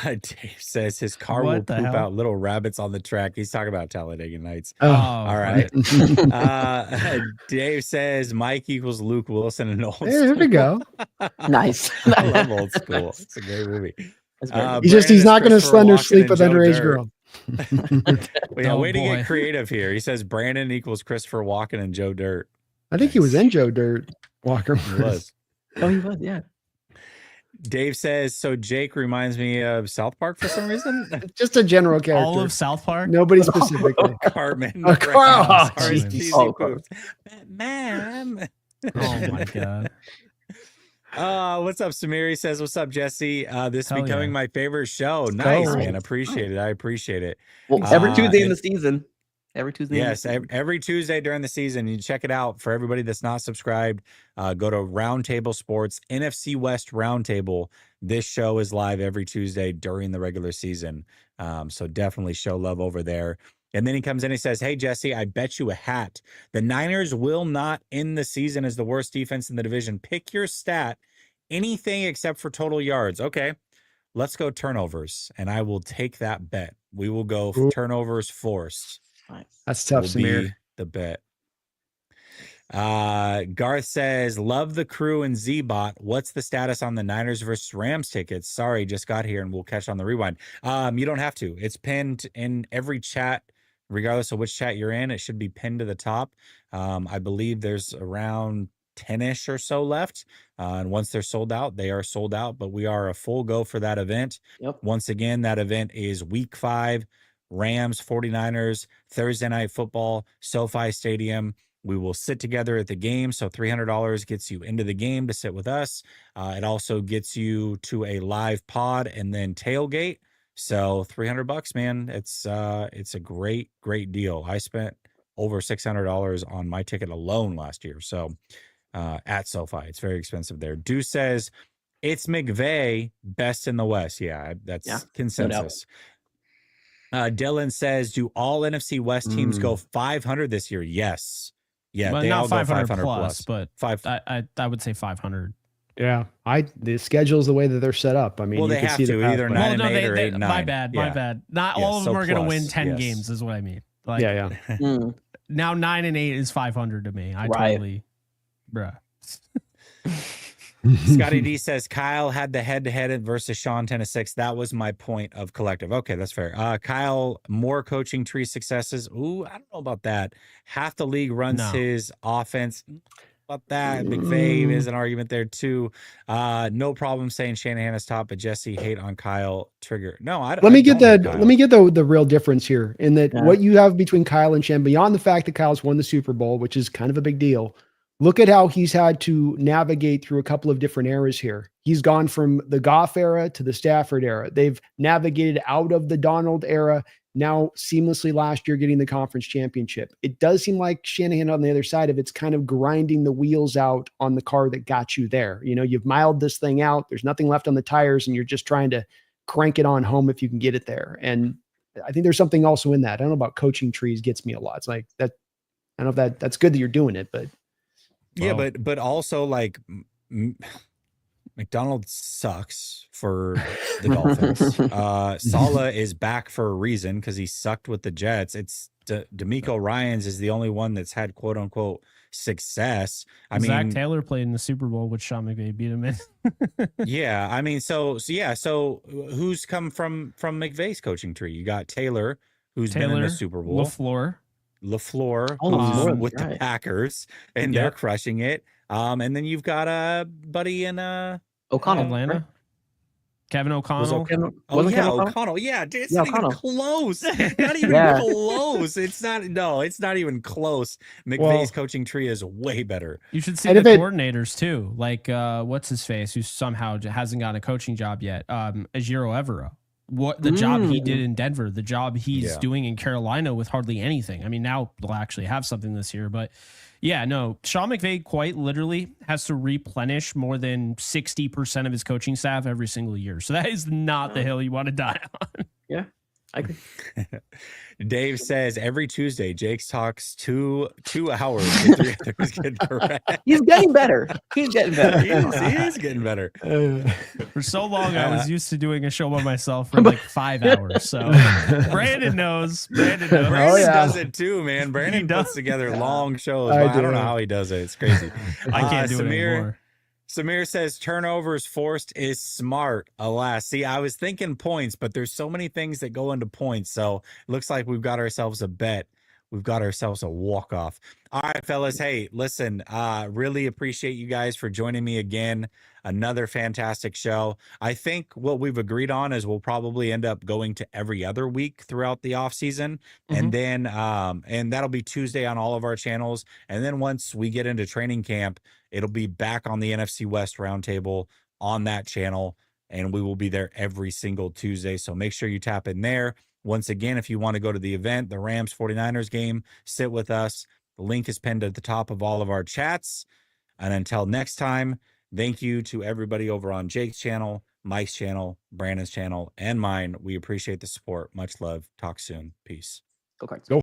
Dave says his car will poop out little rabbits on the track. He's talking about Talladega Nights. Oh, all right. Dave says Mike equals Luke Wilson in old school. There we go. Nice. I love Old School. It's a great movie. He's not going to slender sleep with underage girl. Way to get creative here. He says Brandon equals Christopher Walken and Joe Dirt. I think he was in Joe Dirt. Walker was. Oh, he was, yeah. Dave says, so Jake reminds me of South Park for some reason. Just a general character. All of South Park? Nobody specifically. Cartman. Batman. Oh my God. What's up, Samir? He says, what's up, Jesse? This is becoming my favorite show. Let's nice, go. man. Appreciate it. I appreciate it. Well, every Tuesday in the season. Every Tuesday. Yes, every Tuesday during the season. You check it out. For everybody that's not subscribed, go to Roundtable Sports, NFC West Roundtable. This show is live every Tuesday during the regular season. So definitely show love over there. And then he comes in and he says, hey, Jesse, I bet you a hat. The Niners will not end the season as the worst defense in the division. Pick your stat, anything except for total yards. Okay, let's go turnovers. And I will take that bet. We will go for turnovers forced. That's tough, Samir. The bet. Garth says, love the crew and Z-Bot. What's the status on the Niners versus Rams tickets? Sorry, just got here and we'll catch on the rewind. You don't have to. It's pinned in every chat, regardless of which chat you're in. It should be pinned to the top. I believe there's around 10-ish or so left. And once they're sold out, they are sold out. But we are a full go for that event. Yep. Once again, that event is week 5. Rams, 49ers, Thursday Night Football, SoFi Stadium. We will sit together at the game. So $300 gets you into the game to sit with us. It also gets you to a live pod and then tailgate. So $300, man. It's a great deal. I spent over $600 on my ticket alone last year. So at SoFi, it's very expensive there. Deuce says it's McVay, best in the West. Yeah, that's consensus. Dylan says, do all NFC West teams go 500 this year? Yes. Yeah, well, they not all go 500 plus, but I would say 500. Yeah, the schedule's the way that they're set up. I mean, well, you they can have see to either 9 and 8 or 8 and 9. My bad. Not all of them are going to win 10 yes. games, is what I mean. Like, now 9 and 8 is 500 to me. I totally, bruh. Scotty D says Kyle had the head-to-head versus Sean 10-6. That was my point of collective. Okay, that's fair. Kyle, more coaching tree successes. Ooh, I don't know about that. Half the league runs his offense. About that, McVay is an argument there too. No problem saying Shanahan is top, but Jesse hate on Kyle trigger. No, I don't. Let me get the real difference here in that what you have between Kyle and Shan, beyond the fact that Kyle's won the Super Bowl, which is kind of a big deal. Look at how he's had to navigate through a couple of different eras here. He's gone from the Goff era to the Stafford era. They've navigated out of the Donald era, now seamlessly last year getting the conference championship. It does seem like Shanahan on the other side of it's kind of grinding the wheels out on the car that got you there. You know, you've miled this thing out. There's nothing left on the tires and you're just trying to crank it on home if you can get it there. And I think there's something also in that. I don't know about coaching trees gets me a lot. It's like that. I don't know if that's good that you're doing it, but yeah, but also like McDonald sucks for the Dolphins. Saleh is back for a reason because he sucked with the Jets. It's D'Amico Ryans is the only one that's had quote unquote success. I mean, Zach Taylor played in the Super Bowl with Sean McVay, beat him in. Yeah, I mean, so who's come from McVay's coaching tree? You got Taylor, who's been in the Super Bowl. LaFleur with the Packers, and they're crushing it. And then you've got a buddy in O'Connell, Atlanta. Right? Kevin O'Connell. O'Connell. Yeah, dude, it's not even close. Not even close. It's not even close. McVay's coaching tree is way better. You should see the coordinators too. Like what's his face, who somehow hasn't gotten a coaching job yet. Ajiro Evero. What the job he did in Denver, the job he's doing in Carolina with hardly anything. I mean, now they'll actually have something this year, but yeah, no, Sean McVay quite literally has to replenish more than 60% of his coaching staff every single year. So that is not the hill you want to die on. Yeah, I agree. Dave says every Tuesday, Jake's talks 2 hours. He's getting better. He is getting better. For so long, I was used to doing a show by myself for like 5 hours. So Brandon knows. Brandon does it too, man. Brandon puts together long shows. I don't know how he does it. It's crazy. I can't do it anymore. Samir says turnovers forced is smart. Alas, see, I was thinking points, but there's so many things that go into points. So it looks like we've got ourselves a bet. We've got ourselves a walk-off. All right, fellas. Hey, listen, really appreciate you guys for joining me again. Another fantastic show. I think what we've agreed on is we'll probably end up going to every other week throughout the off season. And then, and that'll be Tuesday on all of our channels. And then once we get into training camp, it'll be back on the NFC West Roundtable on that channel. And we will be there every single Tuesday. So make sure you tap in there. Once again, if you want to go to the event, the Rams 49ers game, sit with us. The link is pinned at the top of all of our chats. And until next time, thank you to everybody over on Jake's channel, Mike's channel, Brandon's channel, and mine. We appreciate the support. Much love. Talk soon. Peace. Go Cards. Go.